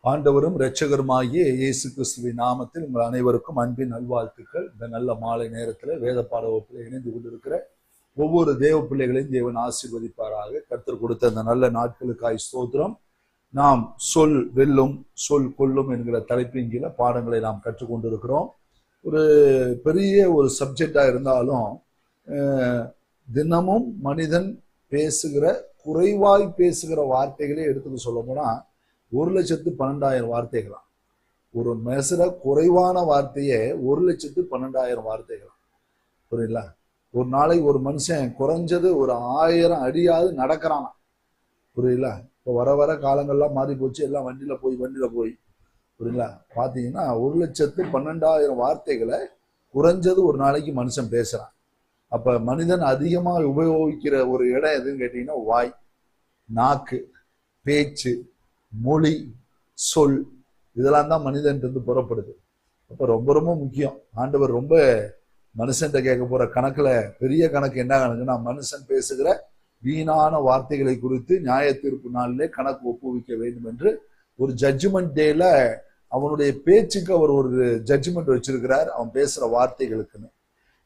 ஆண்டவரும் இரட்சகருமாகிய இயேசு கிறிஸ்துவின் நாமத்தில் உங்கள் அனைவருக்கும் அன்பின் நல்வாழ்த்துக்கள். இந்த நல்ல மாலை நேரத்தில் வேத பாட வகுப்பில் இணைந்து கொண்டிருக்கிற ஒவ்வொரு தேவ பிள்ளைகளையும் தேவன் ஆசீர்வதிப்பாராக. கர்த்தர் கொடுத்த அந்த நல்ல நாட்களுக்காய் ஸ்தோத்திரம். நாம் சொல் வெல்லும் சொல் கொல்லும் என்கிற தலைப்பின் கீழே பாடங்களை நாம் கற்றுக்கொண்டிருக்கிறோம். ஒரு பெரிய ஒரு சப்ஜெக்டா இருந்தாலும் தினமும் மனிதன் பேசுகிற குறைவாய் பேசுகிற வார்த்தைகளே எடுத்துக்க சொல்ல போனா 1,12,000 வார்த்தைகளாம். ஒரு மெசர குறைவான வார்த்தையே 1,12,000 வார்த்தைகளாம். புரியுங்களா? ஒரு நாளைக்கு ஒரு மனுஷன் குறைஞ்சது ஒரு 1000 அடியாவது நடக்கிறானா. புரியுங்களா? இப்போ வர வர காலங்கள்லாம் மாறி போச்சு. எல்லாம் வண்டியில போய் புரியுங்களா? பார்த்தீங்கன்னா 1,12,000 வார்த்தைகளை குறைஞ்சது ஒரு நாளைக்கு மனுஷன் பேசுறான். அப்ப மனிதன் அதிகமாக உபயோகிக்கிற ஒரு இடம் எதுன்னு கேட்டீங்கன்னா வாய், நாக்கு, பேச்சு, மொழி, சொல், இதெல்லாம் தான் மனிதன் இருந்து புறப்படுது. அப்ப ரொம்ப ரொம்ப முக்கியம். ஆண்டவர் ரொம்ப மனுஷன் கேட்க போற கணக்குல பெரிய கணக்கு என்ன கணக்குன்னா, மனுஷன் பேசுகிற வீணான வார்த்தைகளை குறித்து நியாய தீர்ப்பு நாளிலே கணக்கு ஒப்புவிக்க வேண்டும் என்று ஒரு ஜட்ஜ்மெண்ட் டேல அவனுடைய பேச்சுக்கு அவர் ஒரு ஜட்ஜ்மெண்ட் வச்சிருக்கிறார், அவன் பேசுற வார்த்தைகளுக்குன்னு.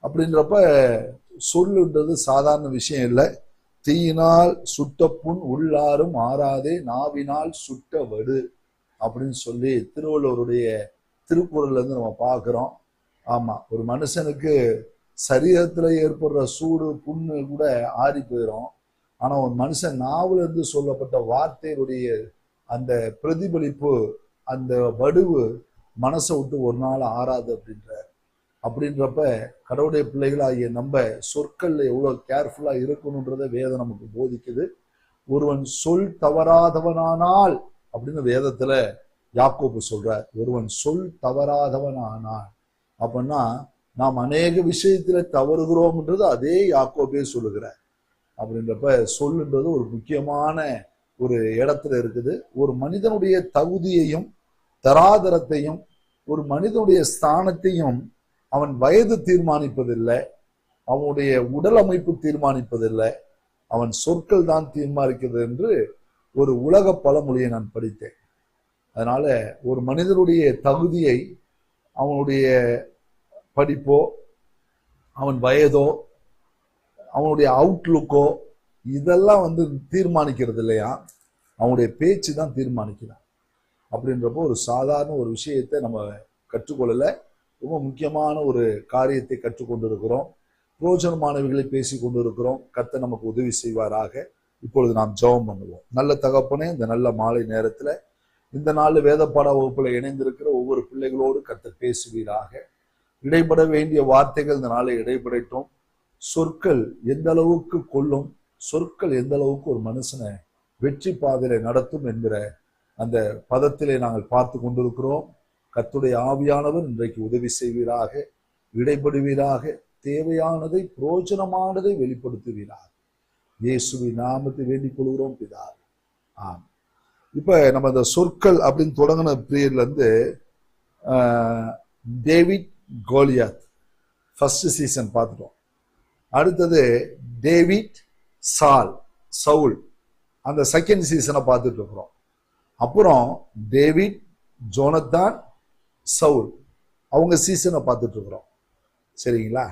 அப்படின்றப்ப சொல்லுன்றது சாதாரண விஷயம் இல்லை. தீயினால் சுட்ட புண் உள்ளாரும் ஆறாதே, நாவினால் சுட்ட வடு அப்படின்னு சொல்லி திருவள்ளுவருடைய திருக்குறள்ல இருந்து நம்ம பார்க்கிறோம். ஆமா, ஒரு மனுஷனுக்கு சரீரத்துல ஏற்படுற சூடு புண்ணு கூட ஆறி போயிடும். ஆனா ஒரு மனுஷன் நாவுல இருந்து சொல்லப்பட்ட வார்த்தையுடைய அந்த பிரதிபலிப்பு, அந்த வடுவு மனசை விட்டு ஒரு நாள் ஆறாது அப்படின்றப்ப கடவுளுடைய பிள்ளைகளாகிய நம்ம சொற்கள்ல எவ்வளவு கேர்ஃபுல்லா இருக்கணும்ன்றத வேதம் நமக்கு போதிக்குது. ஒருவன் சொல் தவறாதவனானால் அப்படின்னு வேதத்துல யாக்கோபு சொல்றார். ஒருவன் சொல் தவறாதவனானால் அப்படின்னா நாம் அநேக விஷயத்துல தவறுகிறோம்ன்றது அதே யாக்கோபே சொல்லுகிறார். அப்படின்றப்ப சொல்லுன்றது ஒரு முக்கியமான ஒரு இடத்துல இருக்குது. ஒரு மனிதனுடைய தகுதியையும் தராதரத்தையும் ஒரு மனிதனுடைய ஸ்தானத்தையும் அவன் வயது தீர்மானிப்பதில்லை, அவனுடைய உடல் அமைப்பு தீர்மானிப்பதில்லை, அவன் சொற்கள் தான் தீர்மானிக்கிறது என்று ஒரு உலக பழமொழியை நான் படித்தேன். அதனால ஒரு மனிதனுடைய தகுதியை அவனுடைய படிப்போ, அவன் வயதோ, அவனுடைய அவுட்லுக்கோ இதெல்லாம் தீர்மானிக்கிறது இல்லையா, அவனுடைய பேச்சு தான் தீர்மானிக்கிறான். அப்படின்றப்போ ஒரு சாதாரண ஒரு விஷயத்தை நம்ம கற்றுக்கொள்ளல, ரொம்ப முக்கியமான ஒரு காரியத்தை கற்றுக்கொண்டிருக்கிறோம். பிரோஜனமானவைகளை பேசி கொண்டிருக்கிறோம். கர்த்தர் நமக்கு உதவி செய்வாராக. இப்பொழுது நாம் ஜெபம் பண்ணுவோம். நல்ல தகப்பனே, இந்த நல்ல மாலை நேரத்துல இந்த நாள் வேத பாட வகுப்புல இணைந்திருக்கிற ஒவ்வொரு பிள்ளைகளோடு கர்த்தர் பேசுவீராக. இடைப்பட வேண்டிய வார்த்தைகள் இந்த நாளை இடைப்படட்டும். சொற்கள் எந்த அளவுக்கு கொல்லும், சொற்கள் எந்த அளவுக்கு ஒரு மனுஷனை வெற்றி பாதையில நடத்தும் என்கிற அந்த பதத்திலே நாங்கள் பார்த்து கொண்டிருக்கிறோம். கர்த்தருடைய ஆவியானவர் இன்றைக்கு உதவி செய்வீராக, இடைப்படுவீராக, தேவையானதை பிரோஜனமானதை வெளிப்படுத்துவீராக. இயேசுவின் நாமத்தை வேண்டிக் கொள்கிறோம் பிதாவே, ஆம். இப்ப நம்ம இந்த சொற்கள் அப்படின்னு தொடங்கின பீரியட்ல இருந்து டேவிட் கோலியாத் ஃபர்ஸ்ட் சீசன் பார்த்துட்டோம். அடுத்தது டேவிட் சவுல் அந்த செகண்ட் சீசனை பார்த்துட்டு இருக்கிறோம். அப்புறம் டேவிட் ஜோனத்தான் சவுல் அவங்க சீசனை பார்த்துட்டு இருக்கிறோம். சரிங்களா?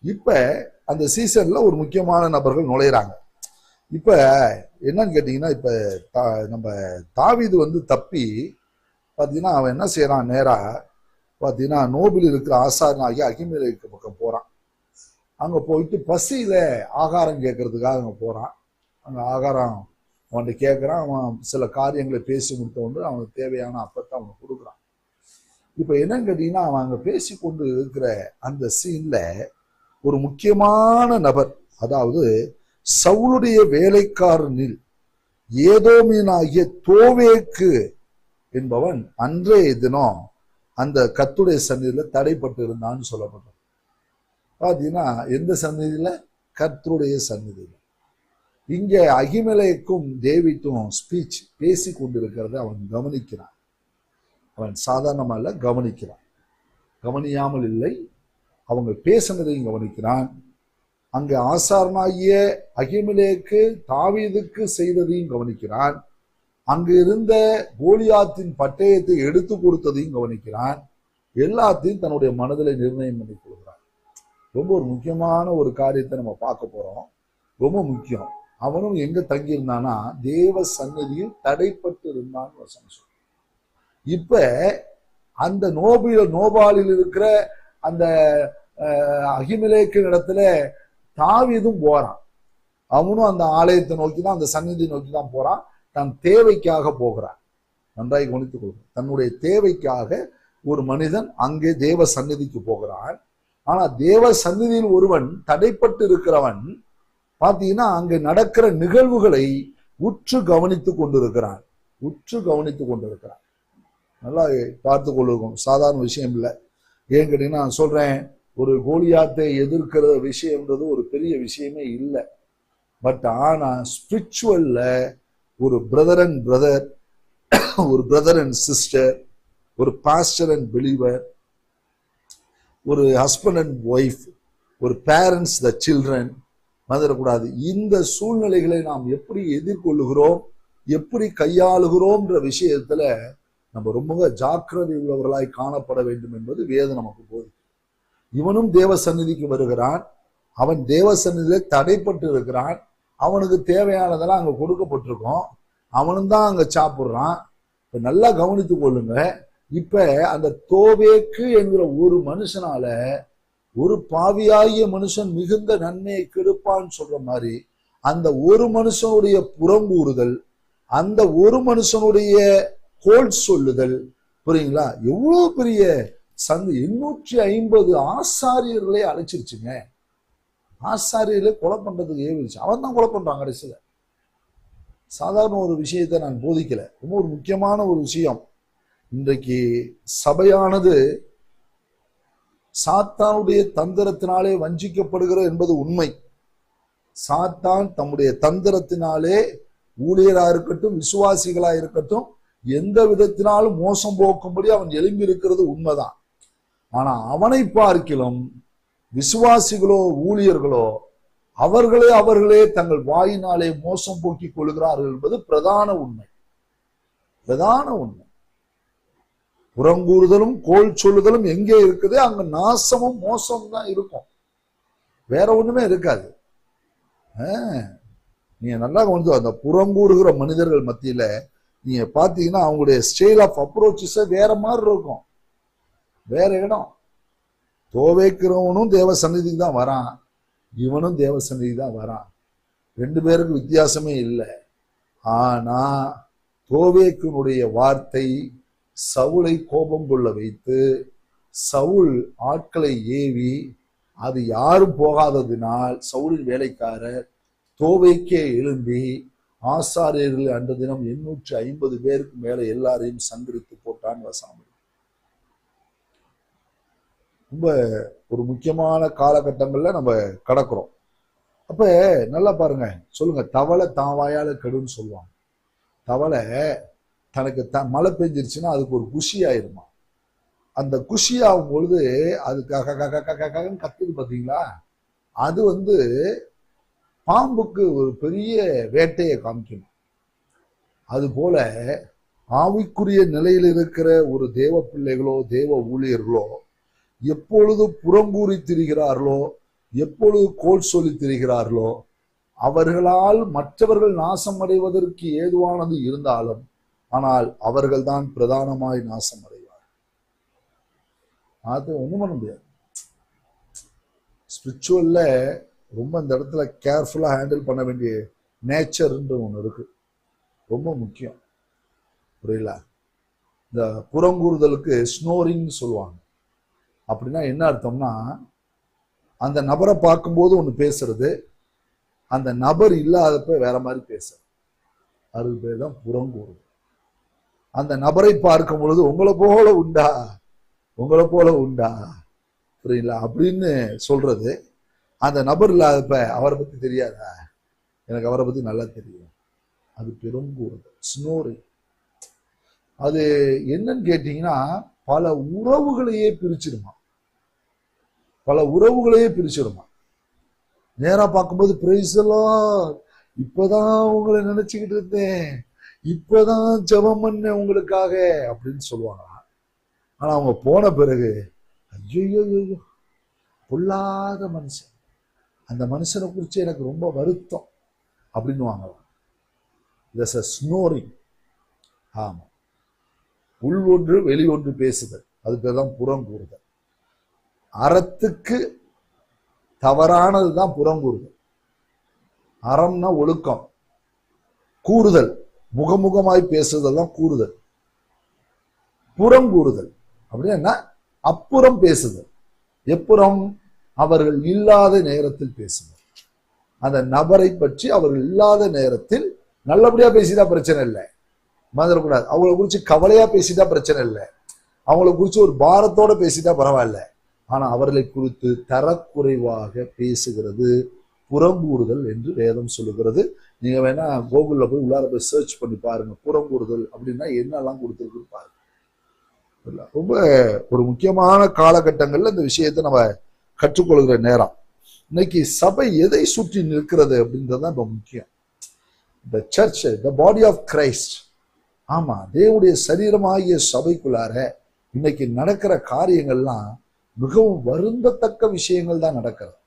இப்ப அந்த சீசன்ல ஒரு முக்கியமான நபர்கள் நுழையிறாங்க. இப்ப என்னன்னு கேட்டீங்கன்னா, இப்ப நம்ம தாவீது தப்பி பாத்தீங்கன்னா அவன் என்ன செய்யறான், நேரா பாத்தீங்கன்னா நோபில் இருக்கிற ஆசாரன் ஆகிய அகிமேலேக்கு பக்கம் போறான். அங்க போயிட்டு பசியில ஆகாரம் கேட்கறதுக்காக அங்க போறான். அங்க ஆகாரம் அவன்கிட்ட கேட்கறான். அவன் சில காரியங்களை பேசி முடித்த அவனுக்கு தேவையான அப்பத்தை அவனுக்கு கொடுக்குறான். இப்ப என்னன்னு கேட்டீங்கன்னா, அவன் அங்க பேசி கொண்டு இருக்கிற அந்த சீன்ல ஒரு முக்கியமான நபர், அதாவது சவுளுடைய வேலைக்காரனில் ஏதோமியனாகிய தோவேக்கு என்பவன் அன்றைய தினம் அந்த கர்த்தருடைய சந்நிதியில தடைப்பட்டு இருந்தான்னு சொல்லப்பட்டது. பாத்தீங்கன்னா எந்த சந்நிதியில? கர்த்தருடைய சந்நிதியில. இங்க அகிமெலேக்கும் டேவிட்டும் ஸ்பீச் பேசி கொண்டிருக்கிறத அவன் கவனிக்கிறான். அவன் சாதாரணமா இல்ல, கவனிக்கிறான். கவனியாமல் இல்லை, அவங்க பேசினதையும் கவனிக்கிறான். அங்க ஆசாரனாகிய அகிமெலேக்கு தாவீதுக்கு செய்ததையும் கவனிக்கிறான். அங்கு இருந்த கோலியாத்தின் பட்டயத்தை எடுத்து கொடுத்ததையும் கவனிக்கிறான். எல்லாத்தையும் தன்னுடைய மனதில் நிர்ணயம் பண்ணி கொள்கிறான். ரொம்ப ஒரு முக்கியமான ஒரு காரியத்தை நம்ம பார்க்க போறோம். ரொம்ப முக்கியம். அவனும் எங்க தங்கி இருந்தானா, தேவ சந்நிதியில் தடைப்பட்டு இருந்தான்னு வசனம் சொல்றான். இப்ப அந்த நோபாலில் இருக்கிற அந்த அகிமெலேக்கு இடத்துல தாவீதும் போறான். அவனும் அந்த ஆலயத்தை நோக்கி தான், அந்த சந்நிதி நோக்கி தான் போறான். தன் தேவைக்காக போகிறான். நன்றாய் கவனித்துக் கொள்கிறான். தன்னுடைய தேவைக்காக ஒரு மனிதன் அங்கே தேவ சந்நிதிக்கு போகிறான். ஆனா தேவ சந்நிதியில் ஒருவன் தடைப்பட்டு இருக்கிறவன் பாத்தீங்கன்னா அங்க நடக்கிற நிகழ்வுகளை உற்று கவனித்துக் கொண்டிருக்கிறான். நல்லா பார்த்து கொள்ளும். சாதாரண விஷயம் இல்லை. ஏன் கேட்டீங்கன்னா, நான் சொல்றேன், ஒரு கோலியாத்தை எதிர்க்கிற விஷயம்ன்றது ஒரு பெரிய விஷயமே இல்லை. பட் ஆனா ஸ்பிரிச்சுவல்ல ஒரு பிரதர் அண்ட் சிஸ்டர், ஒரு பாஸ்டர் அண்ட் பிலீவர், ஒரு ஹஸ்பண்ட் அண்ட் ஒய்ஃப், ஒரு பேரண்ட்ஸ் த சில்ட்ரன் வந்துடக்கூடாது. இந்த சூழ்நிலைகளை நாம் எப்படி எதிர்கொள்ளுகிறோம், எப்படி கையாளுகிறோம்ன்ற விஷயத்துல நம்ம ரொம்ப ஜாக்கிரதை உள்ளவர்களாய் காணப்பட வேண்டும் என்பது வேதம் நமக்கு போகுது. இவனும் தேவ சந்நிதிக்கு வருகிறான். அவன் தேவ சந்நிதியில தடைப்பட்டு இருக்கிறான். அவனுக்கு தேவையானதெல்லாம் அங்க கொடுக்கப்பட்டிருக்கும். அவனும் தான் அங்க சாப்பிடுறான். நல்லா கவனித்துக் கொள்ளுங்க. இப்ப அந்த தோவேக்கு என்கிற ஒரு மனுஷனால ஒரு பாவியாகிய மனுஷன் மிகுந்த நன்மையை கெடுப்பான்னு சொல்ற மாதிரி, அந்த ஒரு மனுஷனுடைய புறங்கூறுதல், அந்த ஒரு மனுஷனுடைய கோல் சொல்லுதல், புரியுங்களா? எவ்வளவு பெரிய 850 ஆசாரியர்களே அழைச்சிருச்சுங்க. ஆசாரியர்களே கொலை பண்றதுக்கு ஏவிச்சு. அவன் தான் கொலை பண்றான் கடைசியில. சாதாரண ஒரு விஷயத்தை நான் போதிக்கல. ரொம்ப ஒரு முக்கியமான ஒரு விஷயம். இன்றைக்கு சபையானது சாத்தானுடைய தந்திரத்தினாலே வஞ்சிக்கப்படுகிறது என்பது உண்மை. சாத்தான் தம்முடைய தந்திரத்தினாலே ஊழியரா இருக்கட்டும், விசுவாசிகளா இருக்கட்டும், எந்த விதத்தினாலும் மோசம் போக்கும்படி அவன் எழும்பி இருக்கிறது உண்மைதான். ஆனா அவனை பார்க்கிலும் விசுவாசிகளோ ஊழியர்களோ அவர்களே தங்கள் வாயினாலே மோசம் போக்கி கொள்கிறார்கள் என்பது பிரதான உண்மை. புறங்கூறுதலும் கோல் சொல்லுதலும் எங்கே இருக்குது, அங்க நாசமும் மோசம் தான் இருக்கும். வேற ஒண்ணுமே இருக்காது. நீங்க நல்லா வந்து அந்த புறங்கூறுகிற மனிதர்கள் மத்தியில நீங்க பாத்தீங்கன்னா அவங்களுடைய ஸ்டைல் ஆஃப் அப்ரோச்சஸ் வேற மாதிரி இருக்கும். வேற இடம். தோவைக்கிறவனும் தேவ சந்நிதிக்கு தான் வரான், இவனும் தேவ சந்நிதி தான் வரான். ரெண்டு பேருக்கு வித்தியாசமே இல்லை. ஆனா தோவேக்கினுடைய வார்த்தை சவுலை கோபம் கொள்ள வைத்து, சவுல் ஆட்களை ஏவி, அது யாரும் போகாததினால் சவுலின் வேலைக்காரர் தோவைக்கே எழும்பி ஆசாரியர்கள் அன்ற தினம் 850 பேருக்கு மேல எல்லாரையும் சங்கரித்து போட்டான் வசனம். ரொம்ப ஒரு முக்கியமான காலகட்டங்கள்ல நம்ம கடக்கிறோம். அப்ப நல்லா பாருங்க, சொல்லுங்க, தவளை தான் வாயால கெடுன்னு சொல்லுவாங்க. தவளை தனக்கு மழை பெஞ்சிருச்சுன்னா அதுக்கு ஒரு குஷி ஆயிருமா. அந்த குஷி ஆகும் பொழுது அது கத்துது பாத்தீங்களா, அது வந்து பாம்புக்கு ஒரு பெரிய வேட்டையை காமிக்கணும். அது போல ஆவிக்குரிய நிலையில் இருக்கிற ஒரு தேவ பிள்ளைகளோ தேவ ஊழியர்களோ எப்பொழுது புறங்கூறி திரிகிறார்களோ, எப்பொழுது கோல் சொல்லி திரிகிறார்களோ, அவர்களால் மற்றவர்கள் நாசம் அடைவதற்கு ஏதுவானது இருந்தாலும் ஆனால் அவர்கள் தான் பிரதானமாய் நாசம் அடைவார். அது ஒண்ணும் பண்ண முடியாது. ஸ்பிரிச்சுவல்ல ரொம்ப இந்த இடத்துல கேர்ஃபுல்லா ஹேண்டில் பண்ண வேண்டிய நேச்சர்ன்ற ஒண்ணு இருக்கு. ரொம்ப முக்கியம். புரியல? இந்த புறங்கூறுதலுக்கு ஸ்னோரிங் சொல்லுவாங்க. அப்படின்னா என்ன அர்த்தம்னா, அந்த நபரை பார்க்கும்போது ஒண்ணு பேசுறது, அந்த நபர் இல்லாதப்ப வேற மாதிரி பேசுறது. அது பேர் தான் புறங்கூறுதல். அந்த நபரை பார்க்கும் பொழுது உங்களை போல உண்டா புரியல அப்படின்னு சொல்றது. அந்த நபர் இல்லாதப்ப அவரை பத்தி தெரியாதா, எனக்கு அவரை பத்தி நல்லா தெரியும். அது பெருங்கூறுதல், ஸ்னோரிங். அது என்னன்னு கேட்டீங்கன்னா பல உறவுகளையே பிரிச்சிருமா. நேரா பார்க்கும்போது பிரைஸ் எல்லாம் இப்பதான் உங்களை நினைச்சுக்கிட்டு இருந்தேன், இப்பதான் ஜெபம் பண்ண உங்களுக்காக அப்படின்னு சொல்லுவாங்க. ஆனா அவங்க போன பிறகு ஐயோ பொல்லாத மனுஷன், அந்த மனுஷனை குறித்து எனக்கு ரொம்ப வருத்தம் அப்படின்னு வாங்கலாம். ஸ்னோரிங். ஆமா, உள் ஒன்று வெளி ஒன்று பேசுதல், அது பேர் தான் புறம் கூறுதல். அறத்துக்கு தவறானதுதான் புறம் கூறுதல். அறம்னா ஒழுக்கம், கூறுதல் முகமுகமாய் பேசுதல் தான் கூறுதல். புறம் கூறுதல் அப்படின்னா அப்புறம் பேசுதல். எப்புறம்? அவர்கள் இல்லாத நேரத்தில் பேசுதல். அந்த நபரை பற்றி அவர்கள் இல்லாத நேரத்தில் நல்லபடியா பேசிட்டா பிரச்சனை இல்லை, மறந்துடக்கூடாது. அவங்களை குறிச்சு கவலையா பேசிட்டா பிரச்சனை இல்லை, அவங்களை குறிச்சு ஒரு பாரத்தோட பேசிட்டா பரவாயில்ல. ஆனா அவர்களை குறித்து தரக்குறைவாக பேசுகிறது புறங்கூறுதல் என்று வேதம் சொல்லுகிறது. நீங்க வேணா கூகுள்ல போய் உள்ளார போய் சர்ச் பண்ணி பாருங்க, புறங்கூறுதல் அப்படின்னா என்னெல்லாம் கொடுத்துருக்கு பாருங்க. ரொம்ப ஒரு முக்கியமான காலகட்டங்கள்ல இந்த விஷயத்தை நம்ம கற்றுக்கொள்கிற நேரம். இன்னைக்கு சபை எதை சுற்றி நிற்கிறது அப்படின்றதுதான் ரொம்ப முக்கியம். The church, the body of Christ. ஆமா, தேவனுடைய சரீரமாகிய சபைக்குள்ளார இன்னைக்கு நடக்கிற காரியங்கள்லாம் மிகவும் வருந்தத்தக்க விஷயங்கள் தான் நடக்கிறது.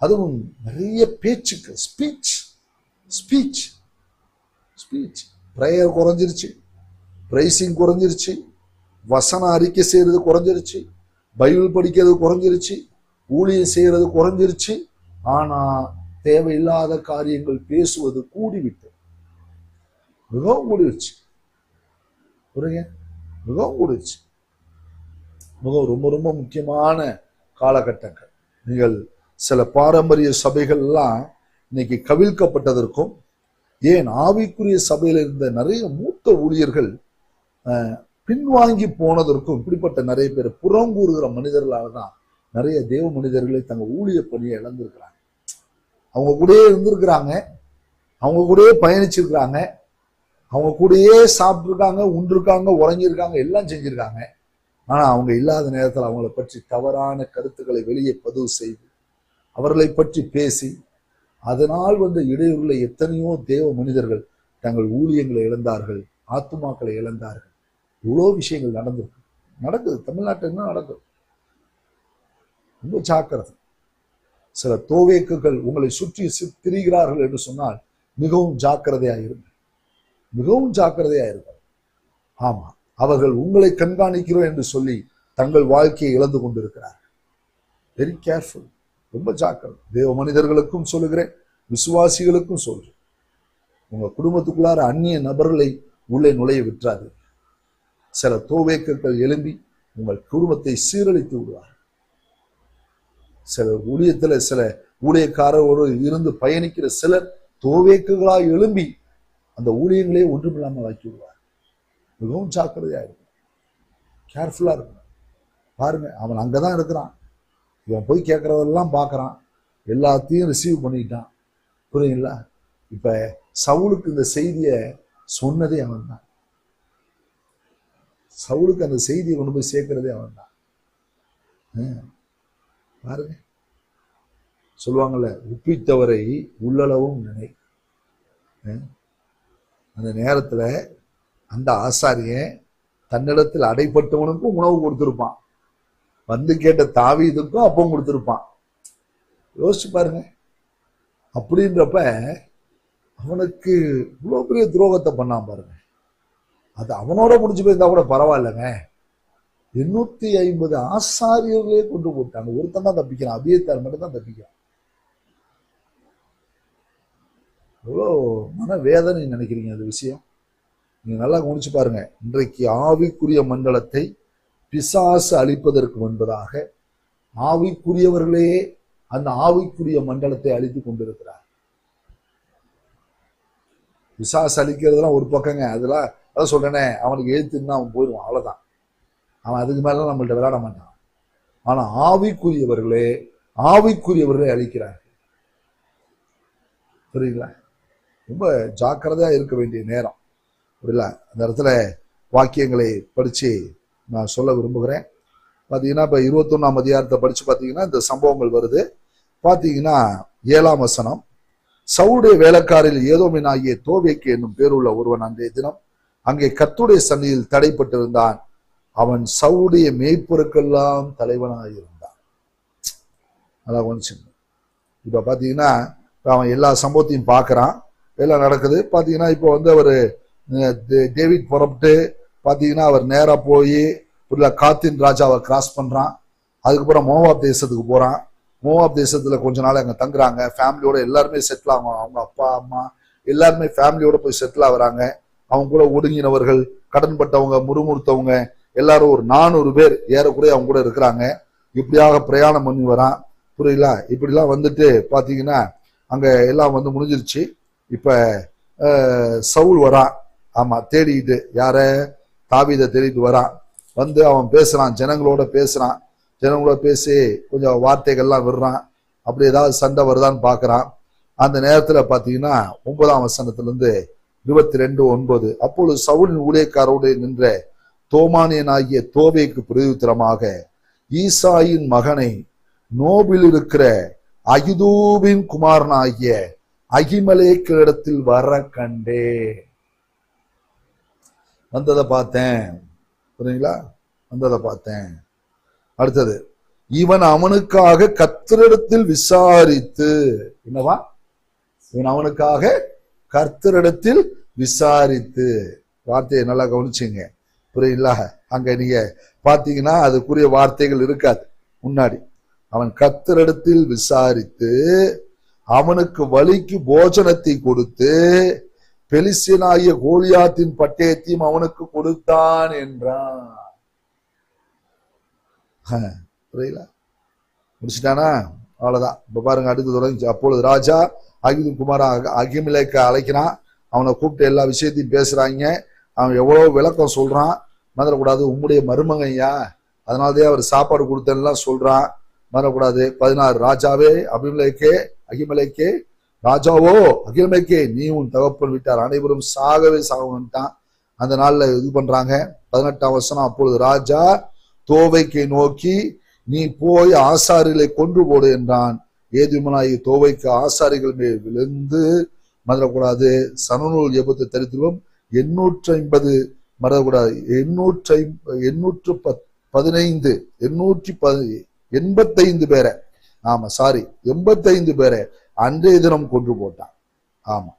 அதுவும் நிறைய பேச்சுக்கு, ஸ்பீச் பிரேயர் குறைஞ்சிருச்சு, பிரைசிங் குறைஞ்சிருச்சு, வசன அறிக்கை செய்யறது குறைஞ்சிருச்சு, பைபிள் படிக்கிறது குறைஞ்சிருச்சு, ஊழியம் செய்யறது குறைஞ்சிருச்சு. ஆனா தேவையில்லாத காரியங்கள் பேசுவது கூடிவிட்டு மிகவும் கூடிருச்சு. மிகவும் கூடிருச்சு. மிகவும் ரொம்ப ரொம்ப முக்கியமான காலகட்டங்கள். நீங்கள் சில பாரம்பரிய சபைகள் எல்லாம் இன்னைக்கு கவிழ்க்கப்பட்டதற்கும், ஏன் ஆவிக்குரிய சபையில இருந்த நிறைய மூத்த ஊழியர்கள் பின்வாங்கி போனதற்கும் இப்படிப்பட்ட நிறைய பேர் புறங்கூறுகிற மனிதர்களால தான் நிறைய தேவ மனிதர்களை தங்கள் ஊழிய பணியை இழந்திருக்கிறாங்க. அவங்க கூடயே இருந்திருக்கிறாங்க, அவங்க கூடயே பயணிச்சிருக்கிறாங்க, அவங்க கூடயே சாப்பிட்டுருக்காங்க, உண்டிருக்காங்க, உறங்கியிருக்காங்க, எல்லாம் செஞ்சிருக்காங்க. ஆனா அவங்க இல்லாத நேரத்தில் அவங்களை பற்றி தவறான கருத்துக்களை வெளியே பதிவு செய்து அவர்களை பற்றி பேசி அதனால் வந்த இடையூறுல எத்தனையோ தேவ மனிதர்கள் தங்கள் ஊழியங்களை இழந்தார்கள், ஆத்துமாக்களை இழந்தார்கள். இவ்வளோ விஷயங்கள் நடக்குது. தமிழ்நாட்டில் என்ன நடக்குது? ரொம்ப ஜாக்கிரதை. சில தோவேக்குகள் உங்களை சுற்றி திரிகிறார்கள் என்று சொன்னால் மிகவும் ஜாக்கிரதையா இருங்க, மிகவும் ஜாக்கிரதையா இருங்க. ஆமா, அவர்கள் உங்களை கண்காணிக்கிறோம் என்று சொல்லி தங்கள் வாழ்க்கையை இழந்து கொண்டிருக்கிறார்கள். வெரி கேர்ஃபுல், ரொம்ப ஜாக்கிரதை. தேவ மனிதர்களுக்கும் சொல்லுகிறேன், விசுவாசிகளுக்கும் சொல்றேன். உங்க குடும்பத்துக்குள்ளார அந்நிய நபர்களை உள்ளே நுழைய விட்டுறாது. சில தோவேக்குகள் எழும்பி உங்கள் குடும்பத்தை சீரழித்து விடுவார். சில ஊழியத்துல சில ஊழியக்காரரோடு இருந்து பயணிக்கிற சிலர் தோவேக்குகளாய் எழும்பி அந்த ஊழியங்களே ஒன்றுமில்லாமல் ஆக்கி விடுவார். மிகவும் ஜாக்கிரதையா இருக்கும், கேர்ஃபுல்லா இருக்கும். பாருங்க, அவன் அங்கதான் இருக்கிறான், இவன் போய் கேட்கறதெல்லாம் பார்க்கறான், எல்லாத்தையும் ரிசீவ் பண்ணிட்டான். புரியுங்களா? இப்ப சவுலுக்கு இந்த செய்தியை சொன்னதே அவன் தான். சவுலுக்கு அந்த செய்தியை கொண்டு போய் சேர்க்கிறதே அவன் தான். பாருங்க, சொல்லுவாங்கல்ல, உப்பித்தவரை உள்ளளவும் நினை. அந்த நேரத்துல அந்த ஆசாரியன் தன்னிடத்தில் அடைப்பட்டவனுக்கும் உணவு கொடுத்திருப்பான், வந்து கேட்ட தாவீதுக்கும் அப்பவும் கொடுத்திருப்பான். யோசிச்சு பாருங்க. அப்படின்றப்ப அவனுக்கு இவ்வளவு பெரிய துரோகத்தை பண்ணாம பாருங்க. அது அவனோட முடிஞ்சு போயிருந்தா கூட பரவாயில்லைங்க. 850 ஆசாரியர்களே கொண்டு போட்டாங்க. ஒருத்தன் தான் தப்பிக்கிறான், அபியத்தார் மட்டும் தான் தப்பிக்கிறான். எவ்வளோ மன வேதனை நினைக்கிறீங்க அந்த விஷயம்? நீங்க நல்லா கவனிச்சு பாருங்க. இன்றைக்கு ஆவிக்குரிய மண்டலத்தை பிசாசு அழிப்பதற்கு முன்பதாக ஆவிக்குரியவர்களே அந்த ஆவிக்குரிய மண்டலத்தை அழித்து கொண்டிருக்கிறார். பிசாசு அழிக்கிறதுலாம் ஒரு பக்கங்க, அதெல்லாம் அதான் சொல்றேனே, அவனுக்கு எழுத்துன்னா அவன் போயிடுவான், அவ்வளவுதான். அவன் அதுக்கு மேல நம்மள்ட்ட விளையாட மாட்டான். ஆனா ஆவிக்குரியவர்களே அழிக்கிறார்கள். புரியுங்களா? ரொம்ப ஜாக்கிரதையா இருக்க வேண்டிய நேரம். புரியல? அந்த இடத்துல வாக்கியங்களை படிச்சு நான் சொல்ல விரும்புகிறேன். பாத்தீங்கன்னா இப்ப 21ஆம் அதிகாரத்தை படிச்சு பாத்தீங்கன்னா இந்த சம்பவங்கள் வருது. பாத்தீங்கன்னா 7ஆம் வசனம், சவுடைய வேலைக்காரில் ஏதோமின் ஆகிய தோவேக்கு என்னும் பேருள்ள ஒருவன் அன்றைய தினம் அங்கே கர்த்தருடைய சந்நிதியில் தடைப்பட்டிருந்தான். அவன் சவுடைய மேய்ப்பொருட்கெல்லாம் தலைவனாயிருந்தான். அதான் கொஞ்சம் இப்ப பாத்தீங்கன்னா அவன் எல்லா சம்பவத்தையும் பார்க்கறான், எல்லாம் நடக்குது. பாத்தீங்கன்னா இப்போ அவர் டேவிட் புறப்பட்டு பாத்தீங்கன்னா அவர் நேரா போய் காத்தின் ராஜாவை கிராஸ் பண்றான். அதுக்கப்புறம் மோவாப் தேசத்துக்கு போறான். மோவாப் தேசத்துல கொஞ்ச நாள் அங்க தங்குறாங்க. ஃபேமிலியோட எல்லாருமே செட்டில் ஆகும். அவங்க அப்பா அம்மா எல்லாருமே ஃபேமிலியோட போய் செட்டில் ஆகுறாங்க. அவங்க கூட ஒடுங்கினவர்கள், கடன்பட்டவங்க, முறுமுறுத்தவங்க எல்லாரும் ஒரு 400 பேர் ஏறக்குறைய அவங்க கூட இருக்கிறாங்க. இப்படியாக பிரயாணம் பண்ணி வரான். புரியல? இப்படிலாம் வந்துட்டு பாத்தீங்கன்னா அங்க எல்லாம் முடிஞ்சிருச்சு. இப்ப சவுல் வரான். ஆமா, தேடிக்கிட்டு யார? தாவீதை தேடிட்டு வரான். அவன் பேசுறான், ஜனங்களோட பேசுறான். ஜனங்களோட பேசி கொஞ்சம் வார்த்தைகள்லாம் விடுறான். அப்படி ஏதாவது சண்டை வருதான்னு பாக்குறான். அந்த நேரத்துல பாத்தீங்கன்னா 9ஆம் வசனத்திலிருந்து 22:9 அப்பொழுது சவுலின் ஊழியக்காரோடு நின்ற தோமானியனாகிய தோவேக்கு பிரதியுத்தரமாக ஈசாயின் மகனை நோபில் இருக்கிற அகிதூபின் குமாரனாகிய அகிமலேக்கிடத்தில் வர கண்டே. வந்ததை பார்த்தேன். புரியுங்களா? வந்ததை பார்த்தேன். அடுத்தது, இவன் அவனுக்காக கர்த்தரிடத்தில் விசாரித்து, என்னவா? இவன் அவனுக்காக கர்த்தரிடத்தில் விசாரித்து. வார்த்தையை நல்லா கவனிச்சுங்க. புரியுங்களா? அங்க நீங்க பாத்தீங்கன்னா அதுக்குரிய வார்த்தைகள் இருக்காது முன்னாடி. அவன் கர்த்தரிடத்தில் விசாரித்து அவனுக்கு வழிக்கு போஜனத்தை கொடுத்து பெலிஸ்தியனாகிய கோலியாத்தின் பட்டயத்தையும் அவனுக்கு கொடுத்தான் என்றான். புரியல? முடிச்சுட்டானா? அவ்வளவுதான். இப்ப பாருங்க, அடுத்து தொடங்கி. அப்பொழுது ராஜா அகிது குமார அகிமலேக்க அழைக்கிறான். அவனை கூப்பிட்டு எல்லா விஷயத்தையும் பேசுறாங்க. அவன் எவ்வளவு விளக்கம் சொல்றான். மறந்துடக்கூடாது, உம்முடைய மருமகையா, அதனாலதான் அவர் சாப்பாடு கொடுத்தேன்லாம் சொல்றான். மறக்கூடாது. 16 ராஜாவே அகிமலேக்கே ராஜாவோ அகிமலேக்கே, நீ உன் தகப்பன் விட்டார் அனைவரும் சாகவே சாகட்டான். அந்த நாள்ல இது பண்றாங்க. 18ஆம் வசனம் அப்பொழுது ராஜா தோவைக்கை நோக்கி, நீ போய் ஆசாரிகளை கொன்று போடு என்றான். ஏதுமனாகி தோவைக்கு ஆசாரிகள் மேல் விழுந்து, மறக்கூடாது, சணநூல் எபத்தை தரித்திலும் 850 மறக்கூடாது 885 பேரை, ஆமா சாரி 85 பேரை அன்றைய தினம் கொன்று போட்டான். ஆமா,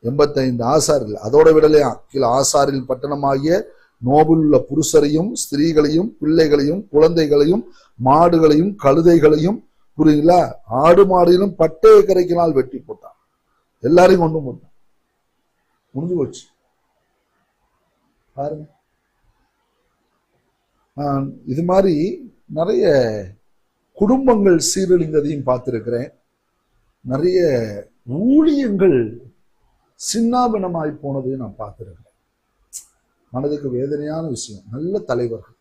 85 ஆசாரில். அதோட விடலையா, கீழே ஆசாரில் பட்டணமாகிய நோபில் உள்ள புருஷரையும் ஸ்திரீகளையும் பிள்ளைகளையும் குழந்தைகளையும் மாடுகளையும் கழுதைகளையும், புரியுங்களா, ஆடு மாடுகளும் பட்டய கரைக்கினால் வெட்டி போட்டான். எல்லாரையும் கொண்டு போட்டான். முடிஞ்சு போச்சு. பாருங்க, இது மாதிரி நிறைய குடும்பங்கள் சீரழிந்ததையும் பார்த்திருக்கிறேன். நிறைய ஊழியங்கள் சின்னாபினமாய் போனதையும் நான் பார்த்திருக்கிறேன். மனதுக்கு வேதனையான விஷயம். நல்ல தலைவர்கள்,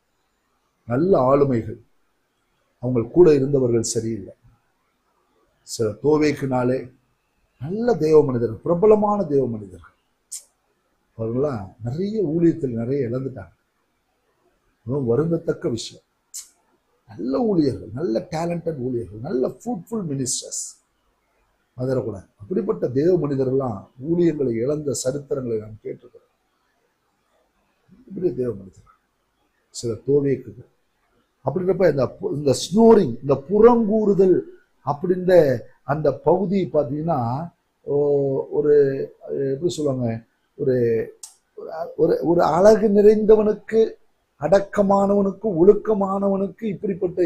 நல்ல ஆளுமைகள், அவங்க கூட இருந்தவர்கள் சரியில்லை. சில தோவேக்குனாலே நல்ல தேவ மனிதர்கள், பிரபலமான தேவ மனிதர்கள், அவர்களாம் நிறைய ஊழியத்தில் நிறைய இழந்துட்டாங்க. வருந்தத்தக்க விஷயம். நல்ல ஊழியர்கள், நல்ல டேலண்டட் ஊழியர்கள், நல்ல ஃப்ரூட்ஃபுல் மினிஸ்டர்ஸ் கூட. அப்படிப்பட்ட தேவ மனிதர்கள்லாம் ஊழியர்களை இழந்த சரித்திரங்களை நாம் கேட்டிருக்கிறோம். இப்படி தேவ மனிதர்கள் சில தோவேக்குகள். அப்படின்றப்ப இந்த ஸ்னோரிங், இந்த புறங்கூறுதல் அப்படின்ற அந்த பகுதி பார்த்தீங்கன்னா, ஒரு எப்படி சொல்லுவாங்க, ஒரு ஒரு அழகு நிறைந்தவனுக்கு, அடக்கமானவனுக்கு, ஒழுக்கமானவனுக்கு இப்படிப்பட்ட